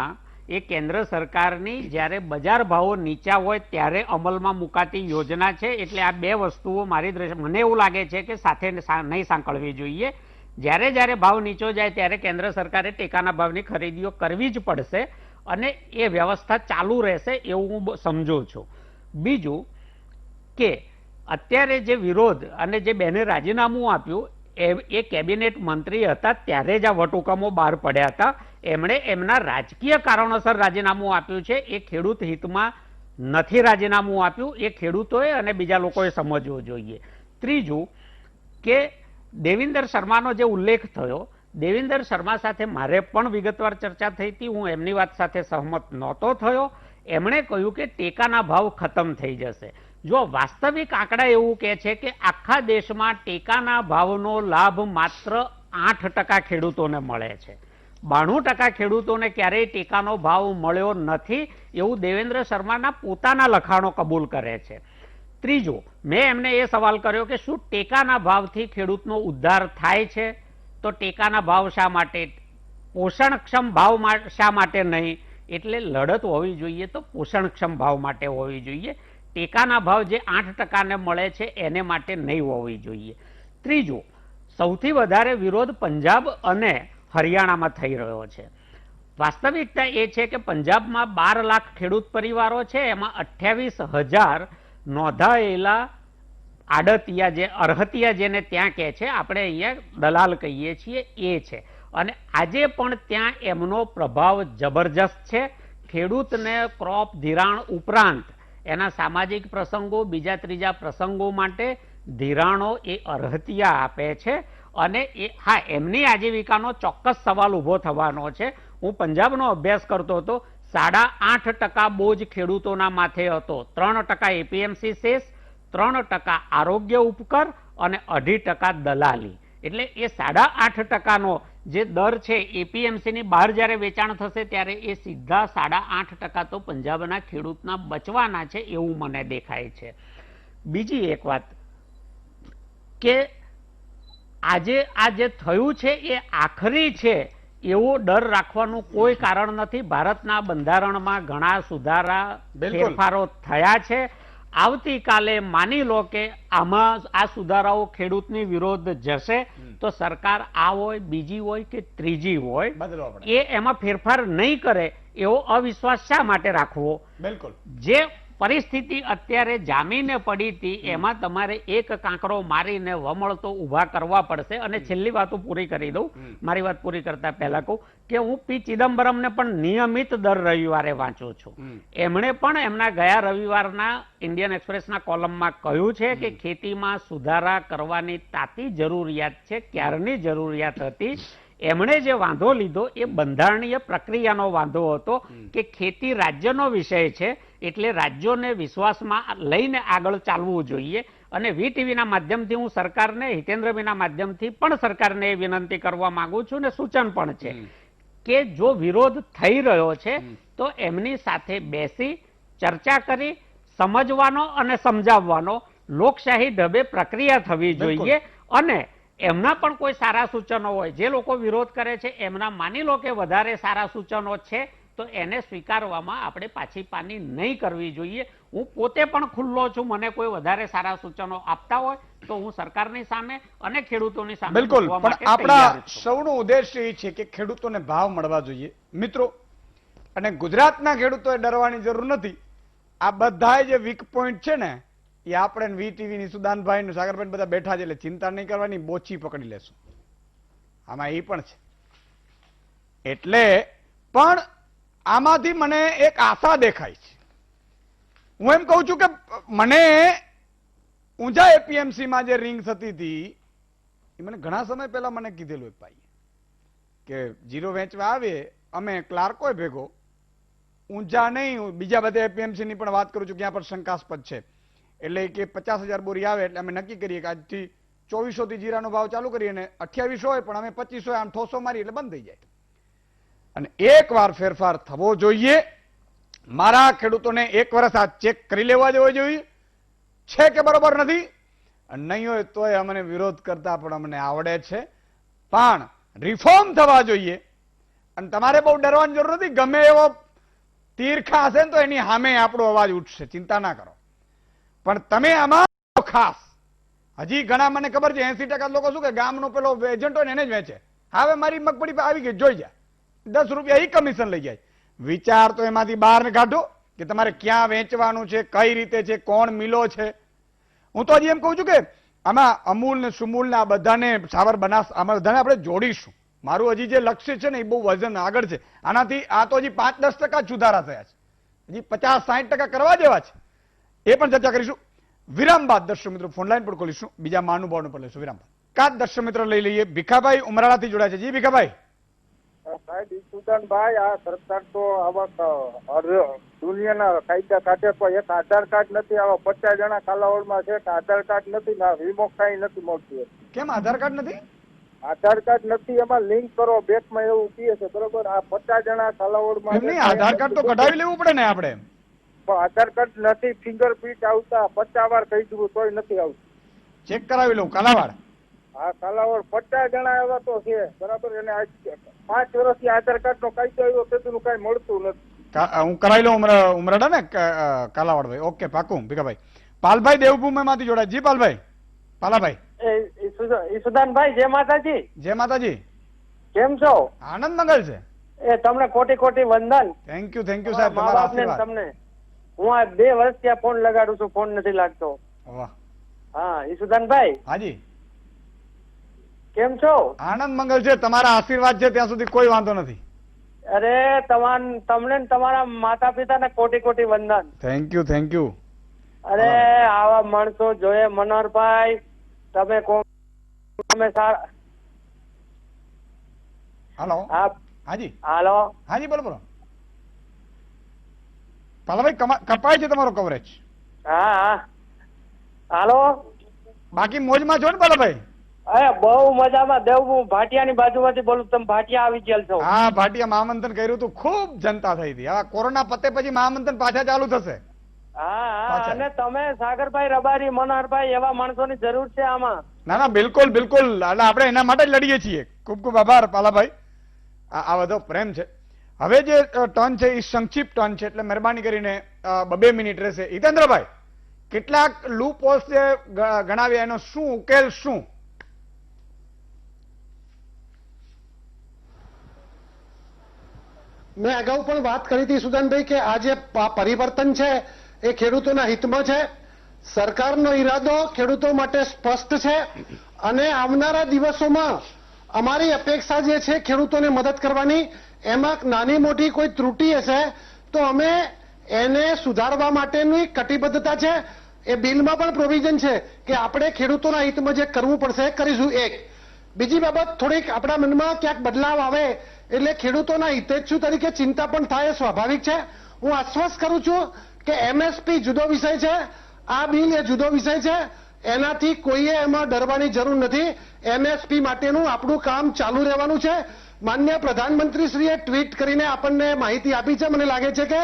એ કેન્દ્ર સરકારની જ્યારે બજાર ભાવો નીચા હોય ત્યારે અમલમાં મુકાતી યોજના છે, એટલે આ બે વસ્તુઓ મારી દ્રષ્ટિએ મને એવું લાગે છે કે સાથે નહીં સાંકળવી જોઈએ। જ્યારે જ્યારે ભાવ નીચો જાય ત્યારે કેન્દ્ર સરકારે ટેકાના ભાવની ખરીદીઓ કરવી જ પડશે અને એ વ્યવસ્થા ચાલુ રહેશે એવું હું સમજું છું। બીજું કે અત્યારે જે વિરોધ અને જે બેને રાજીનામું આપ્યું એ કેબિનેટ મંત્રી હતા ત્યારે જ આ વટહુકમો બહાર પડ્યા હતા. એમણે એમના રાજકીય કારણોસર રાજીનામું આપ્યું છે. એ ખેડૂત હિતમાં નથી રાજીનામું આપ્યું. એ ખેડૂતોએ અને બીજા લોકોએ સમજવું જોઈએ. ત્રીજું કે દેવિન્દર શર્માનો જે ઉલ્લેખ થયો, દેવિન્દર શર્મા સાથે મારે પણ વિગતવાર ચર્ચા થઈ હતી. હું એમની વાત સાથે સહમત નહોતો થયો. એમણે કહ્યું કે ટેકાના ભાવ ખતમ થઈ જશે. જો વાસ્તવિક આંકડા એવું કહે છે કે આખા દેશમાં ટેકાના ભાવનો લાભ માત્ર 8% ખેડૂતોને મળે છે. 92% ખેડૂતોને ક્યારેય ટેકાનો ભાવ મળ્યો નથી એવું દેવેન્દ્ર શર્માના પોતાના લખાણો કબૂલ કરે છે. ત્રીજું, મેં એમને એ સવાલ કર્યો કે શું ટેકાના ભાવથી ખેડૂતનો ઉદ્ધાર થાય છે? તો ટેકાના ભાવ શા માટે, પોષણક્ષમ ભાવ શા માટે નહીં? એટલે લડત હોવી જોઈએ તો પોષણક્ષમ ભાવ માટે હોવી જોઈએ. ટેકાના ભાવ જે 8%ને મળે છે એને માટે નહીં હોવી જોઈએ. ત્રીજું, સૌથી વધારે વિરોધ પંજાબ અને હરિયાણામાં થઈ રહ્યો છે. વાસ્તવિકતા એ છે કે પંજાબમાં 12 લાખ ખેડૂત પરિવારો છે, એમાં 28,000 નોંધાયેલા આડતિયા, જે અર્હતિયા જેને ત્યાં કહે છે, આપણે અહીંયા દલાલ કહીએ છીએ, એ છે. અને આજે પણ ત્યાં એમનો પ્રભાવ જબરજસ્ત છે. ખેડૂતને ક્રોપ ધિરાણ ઉપરાંત એના સામાજિક પ્રસંગો, બીજા ત્રીજા પ્રસંગો માટે ધિરાણો એ અર્હતિયા આપે છે. અને હા, એમની આજીવિકાનો ચોક્કસ સવાલ ઊભો થવાનો છે. હું પંજાબનો અભ્યાસ કરતો હતો, 8.5% બોજ ખેડૂતોના માથે હતો. 3% એપીએમસી સેસ, 3% આરોગ્ય ઉપકર અને 2.5% દલાલી. એટલે એ 8.5%નો જે દર છે, એપીએમસીની બહાર જ્યારે વેચાણ થશે ત્યારે એ સીધા 8.5% તો પંજાબના ખેડૂતના બચવાના છે એવું મને દેખાય છે. બીજી એક વાત કે આજે આ જે થયું છે એ આખરી છે એવો ડર રાખવાનું કોઈ કારણ નથી. ભારતના બંધારણમાં ઘણા સુધારા, ફેરફારો થયા છે. આવતીકાલે માની લો કે આમાં આ સુધારાઓ ખેડૂતની વિરોધ જશે તો સરકાર આ હોય, બીજી હોય કે ત્રીજી હોય, એ એમાં ફેરફાર નહીં કરે એવો અવિશ્વાસ શા માટે રાખવો? બિલકુલ. જે પરિસ્થિતિ અત્યારે જામીને પડી હતી એમાં તમારે એક કાંકરો મારીને વમળતો ઊભા કરવા પડશે. અને છેલ્લી વાતો પૂરી કરી દઉં. મારી વાત પૂરી કરતા પહેલા કહું કે હું પી ચિદમ્બરમને પણ નિયમિત દર રવિવારે વાંચું છું. એમણે પણ એમના ગયા રવિવારના ઇન્ડિયન એક્સપ્રેસના કોલમમાં કહ્યું છે કે ખેતીમાં સુધારા કરવાની તાતી જરૂરિયાત છે, ક્યારની જરૂરિયાત હતી. એમણે જે વાંધો લીધો એ બંધારણીય પ્રક્રિયાનો વાંધો હતો કે ખેતી રાજ્યનો વિષય છે, એટલે રાજ્યોને વિશ્વાસમાં લઈને આગળ ચાલવું જોઈએ. અને વીટીવીના માધ્યમથી હું સરકારને, હિતેન્દ્રભાઈના માધ્યમથી પણ સરકારને એ વિનંતી કરવા માંગુ છું ને સૂચન પણ છે કે જો વિરોધ થઈ રહ્યો છે તો એમની સાથે બેસી ચર્ચા કરી સમજવાનો અને સમજાવવાનો લોકશાહી ઢબે પ્રક્રિયા થવી જોઈએ. અને એમના પણ કોઈ સારા સૂચનો હોય, જે લોકો વિરોધ કરે છે એમના માની લો કે વધારે સારા સૂચનો છે તો એને સ્વીકારવામાં આપણે પાછી પાની નહીં કરવી જોઈએ. હું પોતે પણ ખુલ્લો છું, મને કોઈ વધારે સારા સૂચનો આપતા હોય તો હું સરકારની સામે અને ખેડૂતોની સામે. બિલકુલ, પણ આપણા સૌનો ઉદ્દેશ એ છે કે ખેડૂતોને ભાવ મળવા જોઈએ. મિત્રો, અને ગુજરાતના ખેડૂતોએ ડરવાની જરૂર નથી. આ બધા જે વીક પોઈન્ટ છે ને એ આપણે વીટીવીની સુદાનભાઈ, સાગરભાઈ બધા બેઠા છે એટલે ચિંતા નહીં કરવાની, બોચી પકડી લેશું. આમાં એ પણ છે. એટલે પણ આમાંથી મને એક આશા દેખાય છે. હું એમ કહું છું કે મને ઊંઝા એપીએમસીમાં જે રિંગ થતી હતી એ મને ઘણા સમય પહેલા મને કીધેલું એક ભાઈ કે જીરો વેચવા આવે અમે ક્લાર્કો ભેગો, ઊંઝા નહીં બીજા બધા એપીએમસી ની પણ વાત કરું છું ક્યાં પણ શંકાસ્પદ છે. એટલે કે 50,000 બોરી આવે એટલે અમે નક્કી કરીએ કે આજથી 2400 થી જીરાનો ભાવ ચાલુ કરીએ અને 2800 હોય પણ અમે 2500 આમ ઠોસો મારી એટલે બંધ થઈ જાય. અને એક વાર ફેરફાર થવો જોઈએ. મારા ખેડૂતોને એક વર્ષ આ ચેક કરી લેવા જવો જોઈએ છે કે બરોબર નથી. નહીં હોય તોય અમને વિરોધ કરતા પણ અમને આવડે છે, પણ રિફોર્મ થવા જોઈએ. અને તમારે બહુ ડરવાની જરૂર નથી. ગમે એવો તીરખા હશે ને તો એની સામે આપણો અવાજ ઉઠશે, ચિંતા ના કરો. પણ તમે આમાં ખાસ હજી ઘણા મને ખબર છે 80% લોકો શું કે ગામનો પેલો એજન્ટ હોય ને એને જ વેચે. હવે મારી મગફળી આવી ગઈ જોઈ જાય, 10 રૂપિયા એ કમિશન લઈ જાય. વિચાર તો એમાંથી બહાર કાઢો કે તમારે ક્યાં વેચવાનું છે, કઈ રીતે છે, કોણ મિલો છે. હું તો હજી એમ કહું છું કે આમાં અમૂલ ને સુમૂલ ને આ બધાને સાવર બનાસ આમાં બધાને આપણે જોડીશું. મારું હજી જે લક્ષ્ય છે ને એ બહુ વજન આગળ છે. આનાથી આ તો હજી 5-10% સુધારા થયા છે, હજી 50-60% કરવા જેવા છે, એ પણ ચર્ચા કરીશું. વિરામ બાદ દર્શક મિત્રો ફોન લાઈન પર ખોલીશું, બીજા મહાનુભાવોને પણ લઈશું. વિરામ બાદ કાત દર્શક મિત્રો લઈ લઈએ. ભીખાભાઈ ઉમરાળાથી જોડાય છે. જી ભીખાભાઈ. સાહેબ ઈસુદાનભાઈ, આ સરકાર તો આવા દુનિયાના કાયદા કાઢે પણ એક આધાર કાર્ડ નથી. આવા 50 જણા કાલાવડમાં છે કે આધાર કાર્ડ નથી ને વીમો કઈ નથી મળતું. કેમ આધાર કાર્ડ નથી? આધાર કાર્ડ નથી, એમાં લિંક કરો બેંકમાં એવું કહે છે, બરોબર. આ 50 જણા કાલાવડમાં એમ નહીં, આધાર કાર્ડ તો કઢાવી લેવું પડે ને આપણે. પણ આધાર કાર્ડ નથી, ફિંગરપ્રિન્ટ આવતા 50 વાર કહી દીધું તોય નથી આવતું. ચેક કરાવી લઉં કાલાવાડ. આ કાલાવડ 50 જણા એવા તો છે, બરાબર. એને 5 વર્ષથી આધાર કાર્ડ નો કાયદો આવ્યો તેનું કઈ મળતું નથી. હું કરાવી લઉં ઉમરાડા ને કાલાવાડ ભાઈ. ઓકે પાકું ભીખાભાઈ. પાલભાઈ દેવભૂમિ માંથી જોડાય. જી પાલભાઈ. પાલાભાઈ. ઈસુદાનભાઈ, જય માતાજી. જય માતાજી. કેમ છો? આનંદ મંગલ છે. એ તમને કોટી કોટી વંદન. થેન્ક યુ સાહેબ, મા તમારા બાપને આશીર્વાદ. તમને હું આ 2 વર્ષથી આ ફોન લગાડું છું, ફોન નથી લાગતો. વાહ. હા ઈસુદાનભાઈ, હાજી. કેમ છો? આનંદ મંગલ છે, તમારા આશીર્વાદ છે ત્યાં સુધી કોઈ વાંધો નથી. અરે તમને ને તમારા માતા પિતાને કોટી કોટી વંદન. Thank you. અરે આવા માણસો જોઈએ મનોહરભાઈ, તમે તમે સારા. હાલો. આપ હાજી. હાલો. હાજી બોલો. પાલાભાઈ કપાય છે તમારો કવરેજ. હા હાલો. બાકી મોજમાં છો ને પાલાભાઈ? અરે બહુ મજામાં. દેવભૂમિ ભાટિયાની બાજુમાંથી બોલું. તમે ભાટિયા આવી ગયેલ છો? હા, ભાટિયા મહામંથન કર્યું હતું, ખૂબ જનતા થઈ હતી. હવે કોરોના પતે પછી મહામંથન પાછા ચાલુ થશે. હા, અને તમે સાગરભાઈ રબારી, મનોહરભાઈ એવા માણસોની જરૂર છે આમાં. ના બિલકુલ. એટલે આપણે એના માટે જ લડીએ છીએ. ખૂબ આભાર પાલાભાઈ. આ બધો પ્રેમ છે. હવે જે ટર્ન છે એ સંક્ષિપ્ત ટર્ન છે, એટલે મહેરબાની કરીને 2 મિનિટ રહેશે. હિતેન્દ્રભાઈ, કેટલાક લૂપ હોલ્સ જે ગણાવ્યા એનો શું ઉકેલ શું? મેં અગાઉ પણ વાત કરી હતી સુદાનભાઈ કે આ જે પરિવર્તન છે એ ખેડૂતોના હિતમાં છે. સરકારનો ઈરાદો ખેડૂતો માટે સ્પષ્ટ છે અને આવનારા દિવસોમાં અમારી અપેક્ષા જે છે ખેડૂતોને મદદ કરવાની, એમાં નાની મોટી કોઈ ત્રુટિ હશે તો અમે એને સુધારવા માટેની કટિબદ્ધતા છે. એ બિલમાં પણ પ્રોવિઝન છે કે આપણે ખેડૂતોના હિતમાં જે કરવું પડશે કરીશું. એક બીજી બાબત, થોડીક આપણા મનમાં ક્યાંક બદલાવ આવે એટલે ખેડૂતોના હિતેચ્છુ તરીકે ચિંતા પણ થાય, સ્વાભાવિક છે. હું આશ્વસ્ત કરું છું કે એમએસપી જુદો વિષય છે, આ બિલ એ જુદો વિષય છે. એનાથી કોઈએ એમાં ડરવાની જરૂર નથી. એમએસપી માટેનું આપણું કામ ચાલુ રહેવાનું છે. માન્ય પ્રધાનમંત્રીશ્રીએ ટ્વીટ કરીને આપણને માહિતી આપી છે. મને લાગે છે કે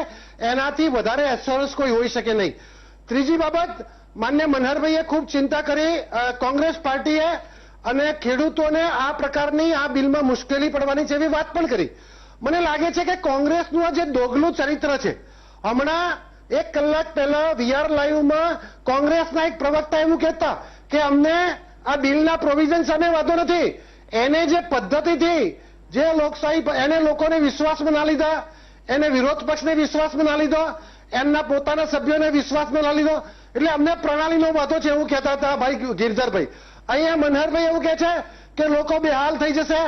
એનાથી વધારે એશ્યોરન્સ કોઈ હોઈ શકે નહીં. ત્રીજી બાબત, માન્ય મનહરભાઈએ ખૂબ ચિંતા કરી કોંગ્રેસ પાર્ટીએ અને ખેડૂતોને આ પ્રકારની આ બિલમાં મુશ્કેલી પડવાની છે એવી વાત પણ કરી. મને લાગે છે કે કોંગ્રેસનું આ જે દોગલું ચરિત્ર છે, હમણાં 1 કલાક પહેલા વીઆર લાઈવમાં કોંગ્રેસના એક પ્રવક્તા એવું કહેતા કે અમને આ બિલના પ્રોવિઝન સામે વાંધો નથી, એને જે પદ્ધતિથી જે લોકશાહી એને લોકોને વિશ્વાસમાં ના લીધા, એને વિરોધ પક્ષને વિશ્વાસમાં ના લીધો, એમના પોતાના સભ્યોને વિશ્વાસમાં ના લીધો, એટલે અમને પ્રણાલીનો વાંધો છે એવું કહેતા હતા ભાઈ ગિરધરભાઈ. અહીંયા મનહરભાઈ એવું કહે છે કે લોકો બેહાલ થઈ જશે,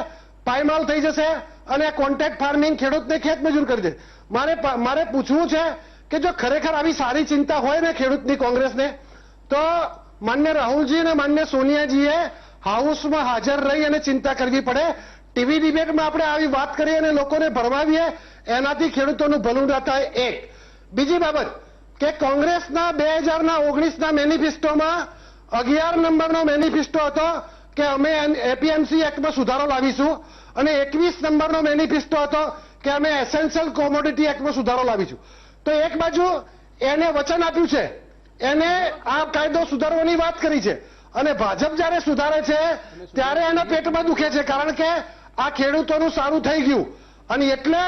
પાયમાલ થઈ જશે અને કોન્ટ્રાક્ટ ફાર્મિંગ ખેડૂતને ખેતમજૂર કરી દે. મારે પૂછવું છે કે જો ખરેખર આવી સારી ચિંતા હોય ને ખેડૂતની કોંગ્રેસને, તો માન્ય રાહુલજી અને માન્ય સોનિયાજીએ હાઉસમાં હાજર રહી અને ચિંતા કરવી પડે. ટીવી ડિબેટમાં આપણે આવી વાત કરીએ અને લોકોને ભરમાવીએ, એનાથી ખેડૂતોનું ભલું ના થાય. એક બીજી બાબત કે કોંગ્રેસના 2019ના મેનિફેસ્ટોમાં 11 નંબરનો મેનિફેસ્ટો હતો કે અમે એપીએમસી એક્ટમાં સુધારો લાવીશું અને 21 નંબરનો મેનિફેસ્ટો હતો કે અમે એસેન્શિયલ કોમોડિટી એક્ટમાં સુધારો લાવીશું. તો એક બાજુ એને વચન આપ્યું છે, એને આ કાયદો સુધારવાની વાત કરી છે, અને ભાજપ જ્યારે સુધારે છે ત્યારે એના પેટમાં દુખે છે, કારણ કે આ ખેડૂતોનું સારું થઈ ગયું અને એટલે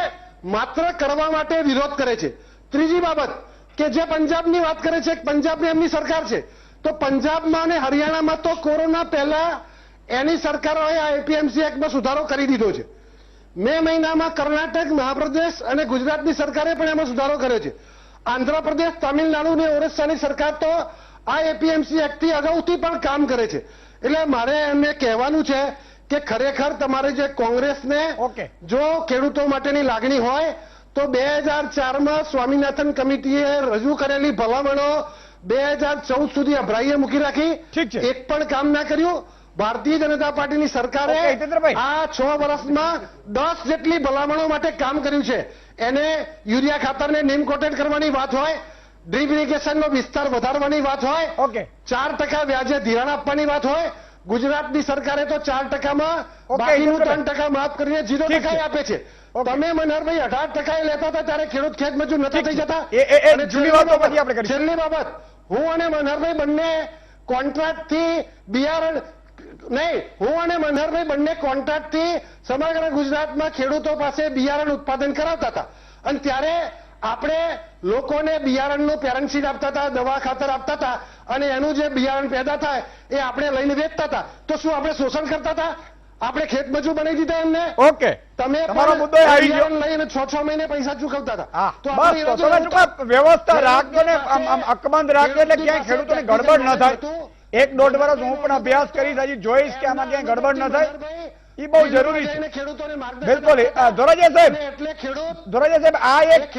માત્ર કરવા માટે વિરોધ કરે છે. ત્રીજી બાબત કે જે પંજાબની વાત કરે છે, પંજાબની એમની સરકાર છે, તો પંજાબમાં અને હરિયાણામાં તો કોરોના પહેલા એની સરકારોએ આ એપીએમસી એક્ટમાં સુધારો કરી દીધો છે. મે મહિનામાં કર્ણાટક, મહાપ્રદેશ અને ગુજરાતની સરકારે પણ એમાં સુધારો કર્યો છે. આંધ્રપ્રદેશ, તામિલનાડુ અને ઓરિસ્સાની સરકાર તો આ એપીએમસી એક્ટ થી અગાઉથી પણ કામ કરે છે. એટલે મારે એમને કહેવાનું છે કે ખરેખર તમારે જે કોંગ્રેસને ઓકે. જો ખેડૂતો માટેની લાગણી હોય તો 2004માં સ્વામિનાથન કમિટીએ રજૂ કરેલી ભલામણો 2014 સુધી અભરાઈએ મૂકી રાખી, ઠીક છે. એક પણ કામ ના કર્યું. ભારતીય જનતા પાર્ટીની સરકારે ઓકે, હિતેન્દ્રભાઈ. આ 6 વર્ષમાં 10 જેટલી ભલામણો માટે કામ કર્યું છે. એને યુરિયા ખાતરને નેમ કોટેડ કરવાની વાત હોય, ડ્રીપ ઇરિગેશનનો વિસ્તાર વધારવાની વાત હોય, ઓકે. 4% વ્યાજે ધિરાણ આપવાની વાત હોય, ગુજરાતની સરકારે તો 4%માં ઓકે, બાકીનું હિતેન્દ્રભાઈ. 3% માફ કરીને 0% ઠીક છે. આપે છે. ઓકે. તમે મનહરભાઈ 18% લેતા હતા ત્યારે ખેડૂત ખેત મજૂર નતા થઈ જતા. એ અને જૂની વાતો પછી આપણે કરીશું. છેલ્લી બાબત, હું અને મનહરભાઈ બંને કોન્ટ્રાક્ટ થી બિયારણ નહીં, હું અને મનહરભાઈ બંને કોન્ટ્રાક્ટ થી સમગ્ર ગુજરાતમાં ખેડૂતો પાસે બિયારણ ઉત્પાદન કરાવતા હતા. અને ત્યારે આપણે લોકોને બિયારણનું પેરન્ટસીડ આપતા હતા, દવા ખાતર આપતા હતા, અને એનું જે બિયારણ પેદા થાય એ આપણે લઈને વેચતા હતા. તો શું આપણે શોષણ કરતા હતા? આપણે ખેત મજૂર બનાવી દીધા એમને? ઓકે. તમે તમારો પણ મુદ્દો આવી ગયો. બિયારણ લઈને 6 મહિને પૈસા ચૂકવતા હતા. હા, તો બસ આપણે તો એ તમે જો ટૂંકમાં વ્યવસ્થા રાખજો ને આમ અકબંધ રાખજો એટલે ક્યાંય ખેડૂતોને ગડબડ ન થાય. 1-1.5 વર્ષ હું પણ અભ્યાસ કરીશ, હજી જોઈશ કે આમાં ક્યાંય ગડબડ ન થાય. એ બહુ જરૂરી છે. ખેડૂતોને માર્ગદર્શન બિલકુલ. ધોરાજીયા સાહેબ, એટલે ખેડૂત ધોરાજીયા સાહેબ, આ એક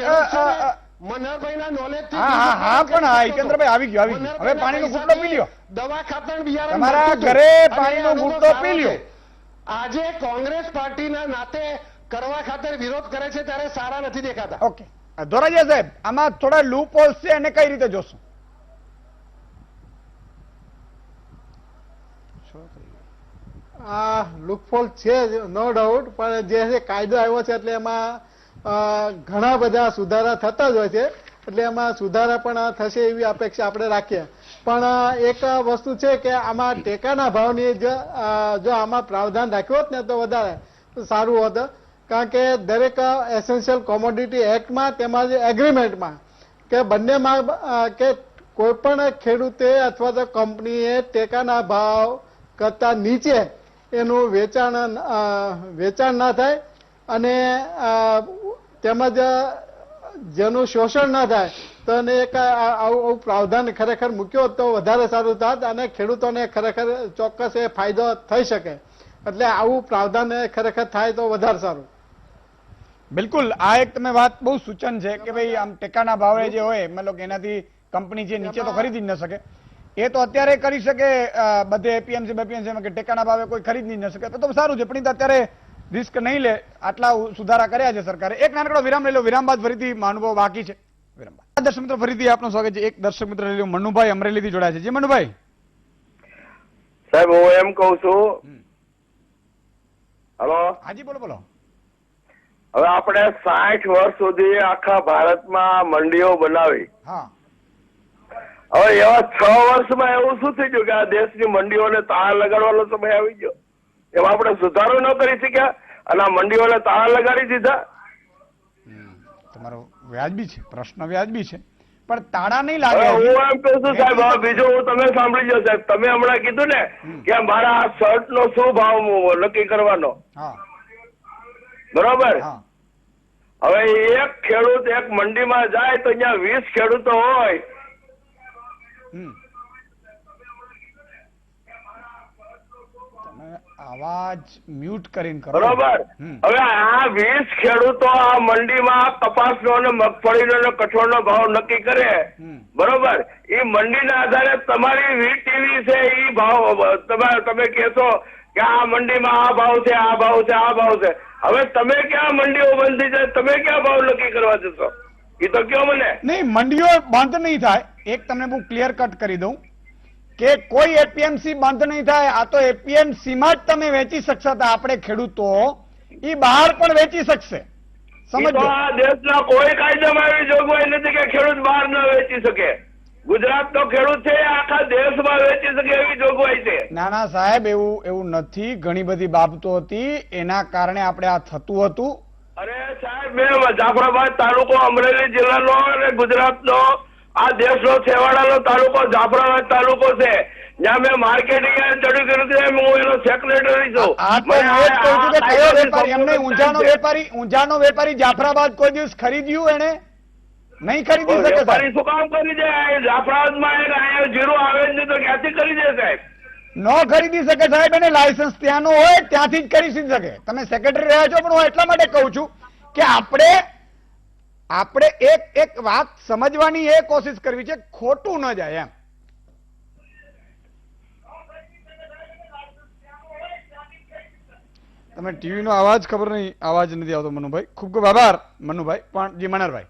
મનહરભાઈના નોલેજથી હા પણ હા હિતેન્દ્રભાઈ આવી ગયો. હવે પાણીનો ઘૂંટડો પી લ્યો. દવા ખાતર બિયારણ તમારા મળતું હતું. ઘરે અને પાણીનો એનો ઘૂંટડો સારો પી લ્યો. છે. આજે કોંગ્રેસ પાર્ટીના નાતે કરવા ખાતર વિરોધ કરે છે ત્યારે સારા નથી દેખાતા. ઓકે. ધોરાજીયા સાહેબ, આમાં થોડા લૂપ હોલ્સ છે, એને કઈ રીતે જોશો? આ લુકફોલ છે નો ડાઉટ, પણ જે છે કાયદો આવ્યો છે એટલે એમાં ઘણા બધા સુધારા થતા જ હોય છે, એટલે એમાં સુધારા પણ થશે એવી અપેક્ષા આપણે રાખીએ. પણ એક વસ્તુ છે કે આમાં ટેકાના ભાવની જો આમાં પ્રાવધાન રાખ્યું હોત ને તો વધારે સારું હોત. કારણ કે દરેક એસેન્શિયલ કોમોડિટી એક્ટમાં તેમજ એગ્રીમેન્ટમાં કે બંનેમાં કે કોઈ પણ ખેડૂતે અથવા તો કંપનીએ ટેકાના ભાવ કરતા નીચે એનું વેચાણ ના થાય અને તેમજ જેનું શોષણ ના થાય તો એને એક આવું પ્રાવધાન ખરેખર મૂક્યો તો વધારે સારું થાત અને ખેડૂતોને ખરેખર ચોક્કસ એ ફાયદો થઈ શકે. એટલે આવું પ્રાવધાન ખરેખર થાય તો વધારે સારું. બિલકુલ. આ એક તમે વાત બહુ સૂચન છે કે ભાઈ આમ ટેકાના ભાવે જે હોય મતલબ એનાથી કંપની જે નીચે તો ખરીદી જ ન શકે, એ તો અત્યારે કરી શકે બધે એપીએમસી બેપીએમસી કે ટેકાના ભાવે કોઈ ખરીદી ન શકે તો સારું છે, પણ એ તો અત્યારે રિસ્ક નહીં લે. આટલા સુધારા કર્યા છે સરકારે. એક નાનકડો વિરામ લઈ લો, વિરામ બાદ ફરીથી મહાનુભાવ બાકી છે. વિરામ બાદ દર્શક મિત્રો ફરીથી આપનું સ્વાગત છે. એક દર્શક મિત્ર લઈ લો, મનુભાઈ અમરેલીથી જોડાયા છે. જી મનુભાઈ. સાહેબ હું એમ કઉ છું, હલો, હાજી બોલો બોલો. હવે આપણે 60 વર્ષ સુધી આખા ભારતમાં મંડીઓ બનાવી, હા, હવે એવા 6 વર્ષમાં એવું શું થઈ ગયું કે આ દેશની મંડીઓને તાળા લગાડવાનો સમય આવી ગયો? એમાં આપણે સુધારો ન કરી શક્યા અને આ મંડીઓને તાળા લગાડી દીધા. તમારો વ્યાજબી છે, પ્રશ્ન વ્યાજબી છે, પણ તાળા નહીં હવે લાગે. હું એમ કહું છું સાહેબ, હવે બીજું હું તમે સાંભળી જાઓ સાહેબ, તમે હમણાં કીધું ને કે મારા આ શર્ટ નો શું ભાવ નક્કી કરવાનો, હા બરોબર? હા હવે એક ખેડૂત એક મંડીમાં જાય તો અહીંયા 20 ખેડૂતો હોય, તમે આવાજ મ્યુટ કરીને કરો. બરોબર? હવે આ 20 ખેડૂતો આ મંડીમાં કપાસનો અને મગફળીનો અને કઠોળનો ભાવ નક્કી કરે, બરોબર? એ મંડીના આધારે તમારી વીટીવી છે એ ભાવ તમે કહેશો કે આ મંડીમાં આ ભાવ છે, આ ભાવ છે, આ ભાવ છે. હવે તમે ક્યાં મંડીઓ બંધ થઈ જાય, તમે ક્યાં ભાવ નક્કી કરવા જશો? એ તો કયો મને. નહીં, મંડીઓ બંધ નહીં થાય. એક તમને હું ક્લિયર કટ કરી દઉં કે કોઈ એપીએમસી બંધ નહીં થાય. આ તો એપીએમસી માં જ તમે વેચી શકશો. આપણે ખેડૂતો એ બહાર પણ વેચી શકશે. સમજો, આ દેશના કોઈ કાયદામાં એવી જોગવાઈ નથી કે ખેડૂત બહાર ન વેચી શકે. ગુજરાતનો ખેડૂત છે આખા દેશમાં વેચી શકે એવી જોગવાઈ છે. ના ના સાહેબ, એવું નથી. ઘણી બધી બાબતો હતી, એના કારણે આપણે આ થતું હતું. અરે સાહેબ, મેં જાફરાબાદ તાલુકો અમરેલી જિલ્લાનો અને ગુજરાતનો આ દેશનો છેવાડાનો તાલુકો જાફરાબાદ તાલુકો છે. જ્યાં મેં માર્કેટિંગ ચડી કર્યું છે, હું એનો સેક્રેટરી છું. આ તો હું જ કહું છું કે કયો વેપારી, એમને ઊંઝાનો વેપારી જાફરાબાદ કોઈ દિવસ ખરીદ્યું એને? નહીં ખરીદી શકે વેપારી સાહેબ. શું કામ કરી દે? જાફરાબાદમાં એક અહીંયા જીરો આવે જ નહીં તો ક્યાંથી કરી દે સાહેબ? ન ખરીદી શકે સાહેબ, એને લાયસન્સ ત્યાંનું હોય ત્યાંથી જ ખરીદી શકે. તમે સેક્રેટરી રહ્યા છો, પણ હું એટલા માટે કહું છું કે આપણે એક વાત સમજવાની એ કોશિશ કરવી છે, ખોટું ન જાય એમ. તમે ટીવી નો અવાજ ખબર નહીં, અવાજ નથી આવતો મનુભાઈ. ખૂબ ખૂબ આભાર મનુભાઈ. પણ જી મનહરભાઈ,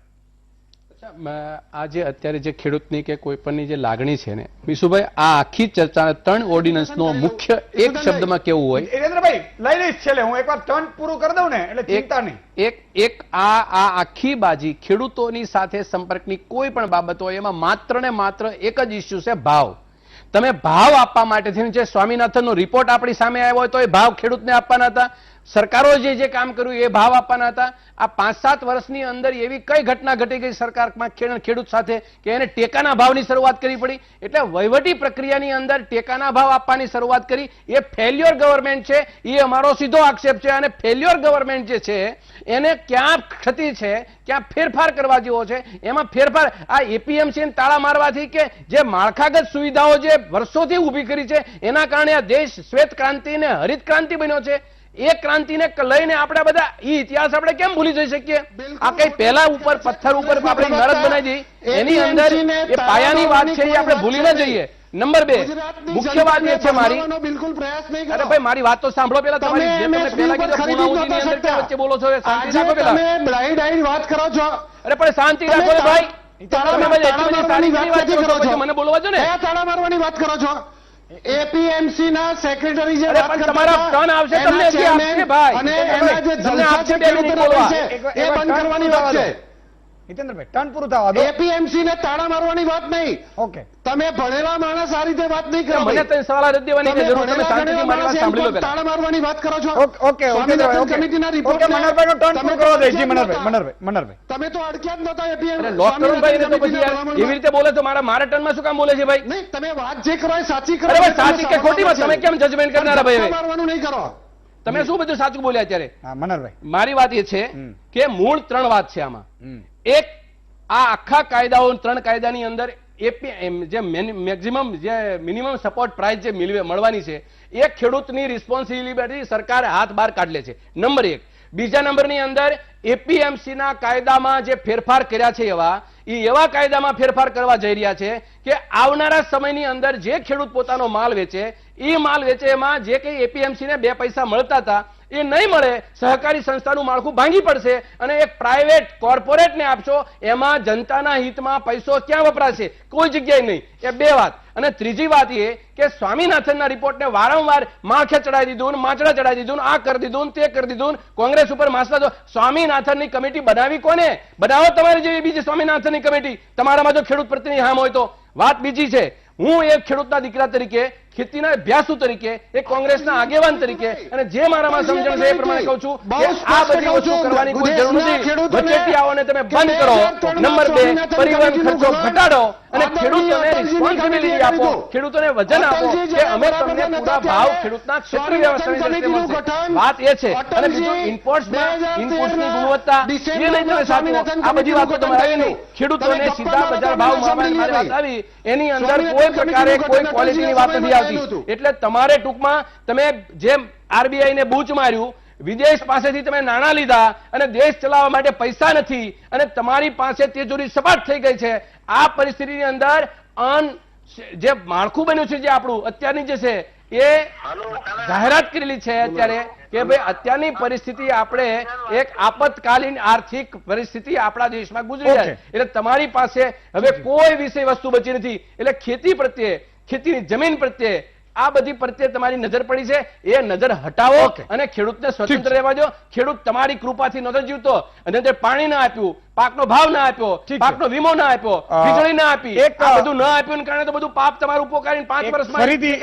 આ જે અત્યારે જે ખેડૂતની કે કોઈ પણની જે લાગણી છે ને વિશુભાઈ, આ આખી ચર્ચા 3 ઓર્ડિનન્સનો મુખ્ય એક શબ્દમાં કેવું હોય, વીરેન્દ્રભાઈ લઈ લઈશ છેલ્લે, હું એકવાર ટર્ન પૂરું કરી દઉં ને એટલે ચિંતા નહીં. એક આ આખી બાજી ખેડૂતોની સાથે સંપર્કની કોઈ પણ બાબત હોય એમાં માત્ર ને માત્ર એક જ ઇસ્યુ છે, ભાવ. તમે ભાવ આપવા માટે થઈને જે સ્વામિનાથનનો રિપોર્ટ આપણી સામે આવ્યો હોય તો એ ભાવ ખેડૂતને આપવાના હતા. સરકારો જે કામ કર્યું એ ભાવ આપવાના હતા. આ 5-7 વર્ષની અંદર એવી કઈ ઘટના ઘટી ગઈ સરકારમાં ખેડૂત સાથે કે એને ટેકાના ભાવની શરૂઆત કરવી પડી? એટલે વહીવટી પ્રક્રિયાની અંદર ટેકાના ભાવ આપવાની શરૂઆત કરી, એ ફેલ્યોર ગવર્મેન્ટ છે, એ અમારો સીધો આક્ષેપ છે. અને ફેલ્યોર ગવર્મેન્ટ જે છે એને ક્યાં ક્ષતિ છે, ક્યાં ફેરફાર કરવા જેવો છે, એમાં ફેરફાર આ એપીએમસી તાળા મારવાથી કે જે માળખાગત સુવિધાઓ જે વર્ષોથી ઊભી કરી છે એના કારણે આ દેશ શ્વેત ક્રાંતિ ને હરિત ક્રાંતિ બન્યો છે. એ ક્રાંતિને લઈને આપણે બધા ઇતિહાસ આપણે કેમ ભૂલી જઈ શકીએ? આ કઈ પહેલા ઉપર પથ્થર ઉપર આપણે ઇમારત બનાવી દી, એની અંદર એ પાયાની વાત છે, એ આપણે ભૂલી ન જઈએ. નંબર 2 મુખ્ય વાત એ છે મારી, બિલકુલ પ્રયાસ નહીં અરે ભાઈ મારી વાત તો સાંભળો પેલા. તમારી જે તમે પહેલા કીધું પૂર્ણાહુતિની અંદર ક્યાં વચ્ચે બોલો છો? શાંતિ રાખો પેલા. તમે બ્લાઇન્ડ આઈ વાત કરો છો. અરે પણ શાંતિ રાખો ભાઈ. તમે બધી એટલી બધી સારી વાત કરો છો, મને બોલવા દો ને. કયા તાળા મારવાની વાત કરો છો? એપીએમસી ના સેક્રેટરી જે વાત કરતા તમારા ટર્ન આવશે, તમને હજી આપશે ભાઈ. અને એના જે જલસા છે ખેડૂતોના વિશે, એ બંધ કરવાની વાત છે. હિતેન્દ્રભાઈ ટર્ન પૂરું થવા દો. એપીએમસી ને તાળા મારવાની વાત નહીં. ઓકે, તમે ભણેલા માણસ આ રીતે વાત નહીં કરો. મને તો સવાલ જ દેવાની કે જરૂર, તમે શાંતિથી મારી વાત સાંભળી લો પહેલા. તાળા મારવાની વાત કરો છો. ઓકે સ્વામિનાથન કમિટીના રિપોર્ટ મનહરભાઈ નો ટર્ન પૂરું કરવા દે. જી મનહરભાઈ તમે તો અડક્યા જ નતા અરે લોક કરો ભાઈ ને તો પછી યાર એવી રીતે બોલે તો મારા ટર્નમાં શું કામ બોલે છે ભાઈ? નહીં, તમે વાત જે કરો એ સાચી કરો. અરે ભાઈ સાચી કે ખોટી વાત તમે કેમ જજમેન્ટ કરનારા ભાઈ? હવે મારવાનું નહીં કરો. તમે શું બધું સાચું બોલ્યા અત્યારે? હા મનહરભાઈ, મારી વાત એ છે કે મૂળ 3 વાત છે આમાં. એક, આ આખા કાયદાઓ 3 કાયદાની અંદર જે મેક્સિમમ જે મિનિમમ સપોર્ટ પ્રાઇસ જે મળવાની છે એ ખેડૂતની રિસ્પોન્સિબિલિટી સરકાર હાથ બહાર કાઢલે છે. નંબર 1. બીજા નંબરની અંદર એપીએમસી ના કાયદામાં જે ફેરફાર કર્યા છે એવા કાયદામાં ફેરફાર કરવા જઈ રહ્યા છે કે આવનારા સમયની અંદર જે ખેડૂત પોતાનો માલ વેચે એ માલ વેચે એમાં જે કંઈ એપીએમસી ને 2 પૈસા મળતા હતા એ નહીં મળે. સહકારી સંસ્થાનું માળખું ભાંગી પડશે અને એક પ્રાઇવેટ કોર્પોરેટને આપશો, એમાં જનતાના હિતમાં પૈસો ક્યાં વપરાશે? કોઈ જગ્યાએ નહીં. એ 2 વાત. અને ત્રીજી વાત એ કે સ્વામિનાથનના રિપોર્ટને વારંવાર માળખે ચડાવી દીધું, માચડા ચડાવી દીધું, આ કરી દીધું, તે કરી દીધું, કોંગ્રેસ ઉપર માસલા. સ્વામિનાથનની કમિટી બનાવી કોને? બનાવો તમારી જેવી બીજી સ્વામિનાથનની કમિટી, તમારામાં જો ખેડૂત પ્રત્યેની હામ હોય તો. વાત બીજી છે, હું એક ખેડૂતના દીકરા તરીકે, ખેતીના અભ્યાસુ તરીકે, એક કોંગ્રેસના આગેવાન તરીકે અને જે મારામાં સમજણ છે એ પ્રમાણે કહું છું કે આ બધી વસ્તુ કરવાની કોઈ જરૂર નથી. વચેટિયાઓને તમે બંધ કરો. નંબર 2, પરિવહન ખર્ચો ઘટાડો અને ખેડૂતોને રિસ્પોન્સિબિલિટી આપો, ખેડૂતોને વજન આપો કે અમે તમને પૂરા ભાવ ખેડૂતના ક્ષેત્રીય વ્યવસ્થાની દ્રષ્ટિએ મળશે. વાત એ છે. અને બીજું ઇનપુટ્સની ગુણવત્તા એ નહીં તમે સાચવો. આ બધી વાતો તમારે આવી નહીં. ખેડૂતોને સીધા બજાર ભાવ મારી વાત આવી, એની અંદર કોઈ પ્રકારે કોઈ ક્વોલિટીની વાત નથી આવતી. એટલે તમારે ટૂંકમાં તમે જેમ આરબીઆઈ ને બૂચ માર્યું, વિદેશ પાસેથી તમે નાણાં લીધા અને દેશ ચલાવવા માટે પૈસા નથી અને તમારી પાસે તિજોરી સપાટ થઈ ગઈ છે. આ પરિસ્થિતિની અંદર જે માળખું બન્યું છે, જે આપણું અત્યારની જે છે એ જાહેરાત કરેલી છે અત્યારે કે ભાઈ અત્યારની પરિસ્થિતિ આપણે એક આપતકાલીન આર્થિક પરિસ્થિતિ આપણા દેશમાં ગુજરી જાય. એટલે તમારી પાસે હવે કોઈ વિષય વસ્તુ બચી નથી. એટલે ખેતી પ્રત્યે, ખેતીની જમીન પ્રત્યે, આ બધી પ્રત્યે તમારી નજર પડી છે, એ નજર હટાવો અને ખેડૂતને સ્વતંત્ર રહેવા દો. ખેડૂત તમારી કૃપાથી નજર જીવતો અને તે પાણી ના આપ્યું, પાકનો ભાવ ના આપ્યો, પાકનો વીમો ના આપ્યો, વીજળી ના આપી, આ બધું ના આપ્યું કારણે તો બધું પાપ તમારું પોકારીને 5 વર્ષમાં ફરીથી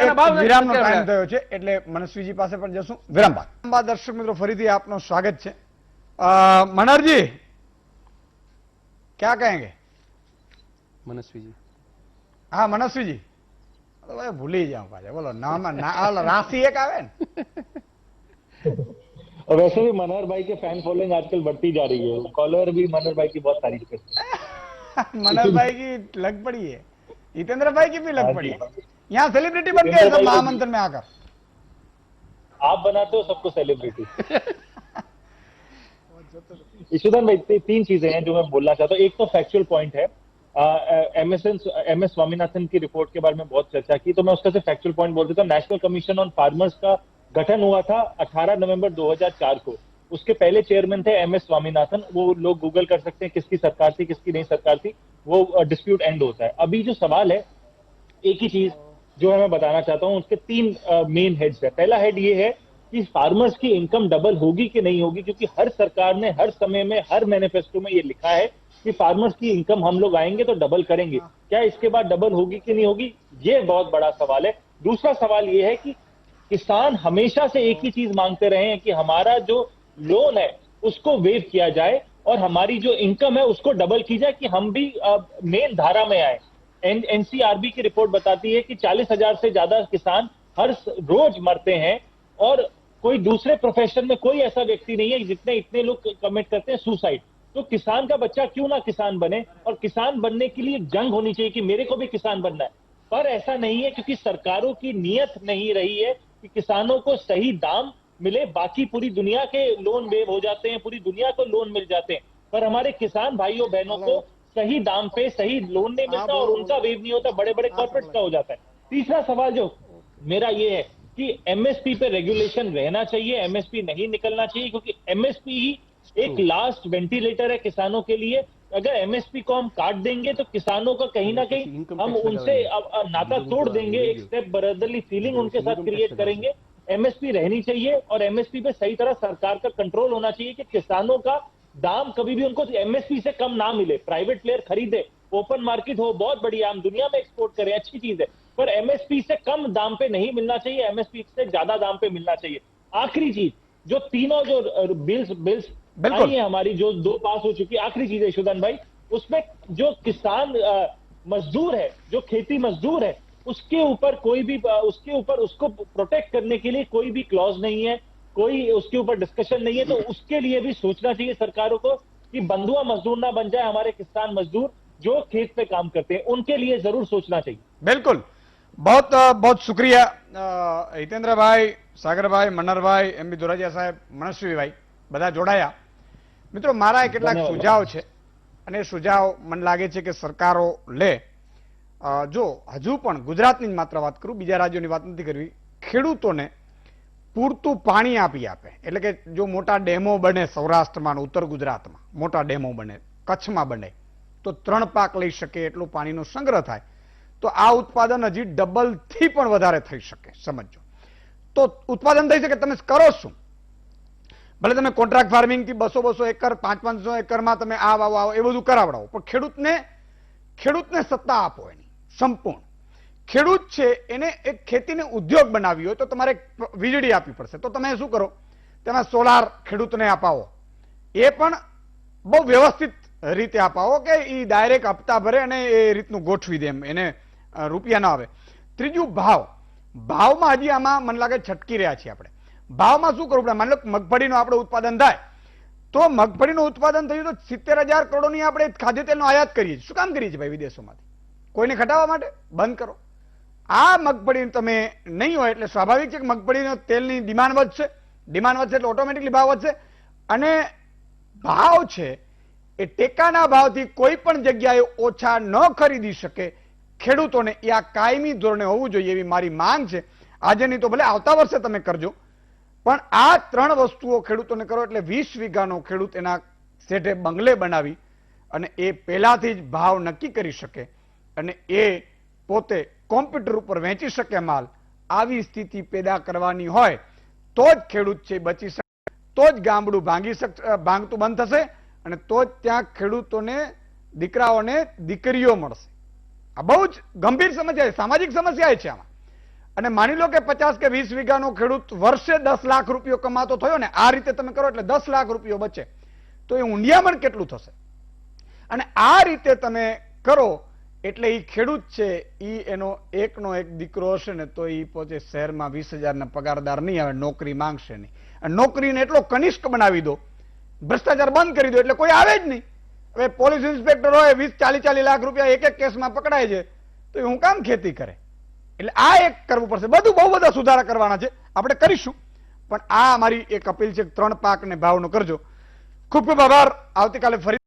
વિરામનો ટાઈમ થયો છે એટલે મનસ્વીજી પાસે પણ જશું. વિરામ બાદ દર્શક મિત્રો ફરીથી આપનું સ્વાગત છે. મનહરજી क्या कहेंगे? મનસ્વીજી. હા મનસ્વીજી, ભૂલી જાઉં પાછા. બોલો નામ રાશि એક આવે ને. वैसे भी मनोहर भाई के फैन फॉलोइंग आजकल बढ़ती जा रही है. कॉलर भी मनोहर भाई की बहुत तारीफ करते हैं. मनोहर भाई की लग पड़ी है, हितेंद्र भाई की भी लग हाँ पड़ी जी। है। यहाँ सेलिब्रिटी बन गए हितेंद्र सब भाई को- महामंथन में आकर। आप बनाते हो सबको सेलिब्रिटी। ईशुदान भाई, तीन चीजें हैं जो मैं बोलना चाहता हूँ। एक तो फैक्चुअल पॉइंट है, एम एस स्वामीनाथन की रिपोर्ट के बारे में बहुत चर्चा की, तो मैं उसका से फैक्चुअल पॉइंट बोल देता हूँ। नेशनल कमीशन ऑन फार्मर्स का गठन हुआ था 18 नवंबर 2004 को। उसके पहले चेयरमैन थे एम एस स्वामीनाथन। वो लोग गूगल कर सकते हैं किसकी सरकार थी किसकी नहीं सरकार थी, वो डिस्प्यूट एंड होता है। अभी जो सवाल है, एक ही चीज जो है मैं बताना चाहता हूं, उसके तीन मेन हेड्स है। पहला हेड ये है कि फार्मर्स की इनकम डबल होगी कि नहीं होगी, क्योंकि हर सरकार ने हर समय में हर मैनिफेस्टो में ये लिखा है कि फार्मर्स की इनकम हम लोग आएंगे तो डबल करेंगे। क्या इसके बाद डबल होगी कि नहीं होगी, ये बहुत बड़ा सवाल है। दूसरा सवाल ये है कि किसान हमेशा से एक ही चीज मांगते रहे हैं कि हमारा जो लोन है उसको वेव किया जाए और हमारी जो इनकम है उसको डबल की जाए कि हम भी मेन धारा में आए। एनसीआरबी की रिपोर्ट बताती है कि 40,000 से ज्यादा किसान हर रोज मरते हैं और कोई दूसरे प्रोफेशन में कोई ऐसा व्यक्ति नहीं है जितने इतने लोग कमिट करते हैं सुसाइड। तो किसान का बच्चा क्यों ना किसान बने, और किसान बनने के लिए जंग होनी चाहिए कि मेरे को भी किसान बनना है। पर ऐसा नहीं है, क्योंकि सरकारों की नीयत नहीं रही है कि किसानों को सही दाम मिले। बाकी पूरी दुनिया के लोन वेव हो जाते हैं, पूरी दुनिया को लोन मिल जाते हैं, पर हमारे किसान भाइयों बहनों को सही दाम पे सही लोन नहीं मिलता और उनका वेव नहीं होता, बड़े बड़े कॉर्पोरेट्स का हो जाता है। तीसरा सवाल जो मेरा ये है कि एमएसपी पे रेगुलेशन रहना चाहिए, एमएसपी नहीं निकलना चाहिए, क्योंकि एमएसपी ही एक लास्ट वेंटिलेटर है किसानों के लिए। अगर एमएसपी को हम काट देंगे तो किसानों का कहीं ना कहीं हम उनसे नाता तोड़ देंगे, एक स्टेप ब्रदरली फीलिंग उनके साथ क्रिएट करेंगे। एमएसपी रहनी चाहिए और एमएसपी पे सही तरह सरकार का कंट्रोल होना चाहिए कि किसानों का दाम कभी भी उनको एमएसपी से कम ना मिले। प्राइवेट प्लेयर खरीदे, ओपन मार्केट हो, बहुत बढ़िया, हम दुनिया में एक्सपोर्ट करें, अच्छी चीज है, पर एमएसपी से कम दाम पे नहीं मिलना चाहिए, एमएसपी से ज्यादा दाम पे मिलना चाहिए। आखिरी चीज, जो तीनों जो बिल्स आई है हमारी, जो 2 पास हो चुकी, आखिरी चीज है यशोधन भाई, उसमें जो किसान मजदूर है, जो खेती मजदूर है, उसके ऊपर कोई भी उसके ऊपर उसको प्रोटेक्ट करने के लिए कोई भी क्लॉज नहीं है, कोई उसके ऊपर डिस्कशन नहीं है। तो उसके लिए भी सोचना चाहिए सरकारों को कि बंधुआ मजदूर ना बन जाए हमारे किसान मजदूर जो खेत पे काम करते हैं, उनके लिए जरूर सोचना चाहिए। बिल्कुल, बहुत बहुत शुक्रिया हितेंद्रभाई, સાગરભાઈ, મનહરભાઈ, એમબી દોરાજીયા સાહેબ, મનસ્વીભાઈ, બધા જોડાયા। મિત્રો, મારા કેટલાક સુઝાવ છે અને એ સુઝાવ મને લાગે છે કે સરકારો લે। જો હજુ પણ ગુજરાતની જ માત્ર વાત કરું, બીજા રાજ્યોની વાત નથી કરવી, ખેડૂતોને પૂરતું પાણી આપી આપે, એટલે કે જો મોટા ડેમો બને સૌરાષ્ટ્રમાં, ઉત્તર ગુજરાતમાં મોટા ડેમો બને, કચ્છમાં બને, તો 3 પાક લઈ શકે એટલું પાણીનો સંગ્રહ થાય, તો આ ઉત્પાદન હજી ડબલથી પણ વધારે થઈ શકે। સમજો તો ઉત્પાદન થઈ શકે। તમે કરો શું? ભલે તમે કોન્ટ્રાક્ટ ફાર્મિંગ થી 200-200 એકર 500-500 એકરમાં તમે આ વાવો એ બધું કરાવડાવો, પણ ખેડૂતને સત્તા આપો એની સંપૂર્ણ। ખેડૂત છે એને એક ખેતીને ઉદ્યોગ બનાવી હોય તો તમારે વીજળી આપવી પડશે, તો તમે શું કરો, તેમાં સોલાર ખેડૂતને અપાવો, એ પણ બહુ વ્યવસ્થિત રીતે અપાવો કે એ ડાયરેક્ટ હપ્તા ભરે અને એ રીતનું ગોઠવી દે, એમ એને રૂપિયા ના આવે। ત્રીજું, ભાવમાં હજી આમાં મને લાગે છટકી રહ્યા છીએ આપણે। ભાવમાં શું કરવું પડે? માની લો મગફળીનું આપણે ઉત્પાદન થાય તો મગફળીનું ઉત્પાદન થયું તો 70,000 કરોડની આપણે ખાદ્ય તેલનો આયાત કરીએ છીએ। શું કામ કરીએ છીએ ભાઈ? વિદેશોમાંથી કોઈને ખટાવવા માટે? બંધ કરો। આ મગફળી તમે નહીં હોય એટલે સ્વાભાવિક છે કે મગફળીનો તેલની ડિમાન્ડ વધશે, ડિમાન્ડ વધશે એટલે ઓટોમેટિકલી ભાવ વધશે, અને ભાવ છે એ ટેકાના ભાવથી કોઈ પણ જગ્યાએ ઓછા ન ખરીદી શકે ખેડૂતોને, એ આ કાયમી ધોરણે હોવું જોઈએ એવી મારી માંગ છે। આજે નહીં તો ભલે આવતા વર્ષે તમે કરજો, પણ આ 3 વસ્તુઓ ખેડૂતોને કરો એટલે 20 વીઘાનો ખેડૂત એના શેઠે બંગલે બનાવી અને એ પહેલાથી જ ભાવ નક્કી કરી શકે અને એ પોતે કોમ્પ્યુટર ઉપર વેચી શકે માલ। આવી સ્થિતિ પેદા કરવાની હોય તો જ ખેડૂત છે બચી શકે, તો જ ગામડું ભાંગતું બંધ થશે અને તો જ ત્યાં ખેડૂતોને, દીકરાઓને દીકરીઓ મળશે। આ બહુ જ ગંભીર સમસ્યા છે, સામાજિક સમસ્યા છે આમાં। અને માની લો કે 50 કે 20 વીઘાનો ખેડૂત વર્ષે 10 લાખ રૂપિયો કમાતો થયો ને, આ રીતે તમે કરો એટલે 10 લાખ રૂપિયો બચે, તો એ ઊંડિયામણ કેટલું થશે? અને આ રીતે તમે કરો એટલે એ ખેડૂત છે એ એનો એકનો એક દીકરો હશે ને તો એ પોતે શહેરમાં 20,000 પગારદાર નહીં આવે, નોકરી માંગશે નહીં, અને નોકરીને એટલો કનિષ્ક બનાવી દો, ભ્રષ્ટાચાર બંધ કરી દો એટલે કોઈ આવે જ નહીં। હવે પોલીસ ઇન્સ્પેક્ટર હોય 20-40 લાખ રૂપિયા એક એક કેસમાં પકડાય છે તો એ હું કામ ખેતી કરે? એટલે આ એક કરવું પડશે. બધું બહુ બધા સુધારા કરવાના છે, આપણે કરીશું. પણ આ મારી એક અપીલ છે, 3 પાક ને ભાવનો કરજો. ખૂબ ખૂબ આભાર. આવતીકાલે ફરી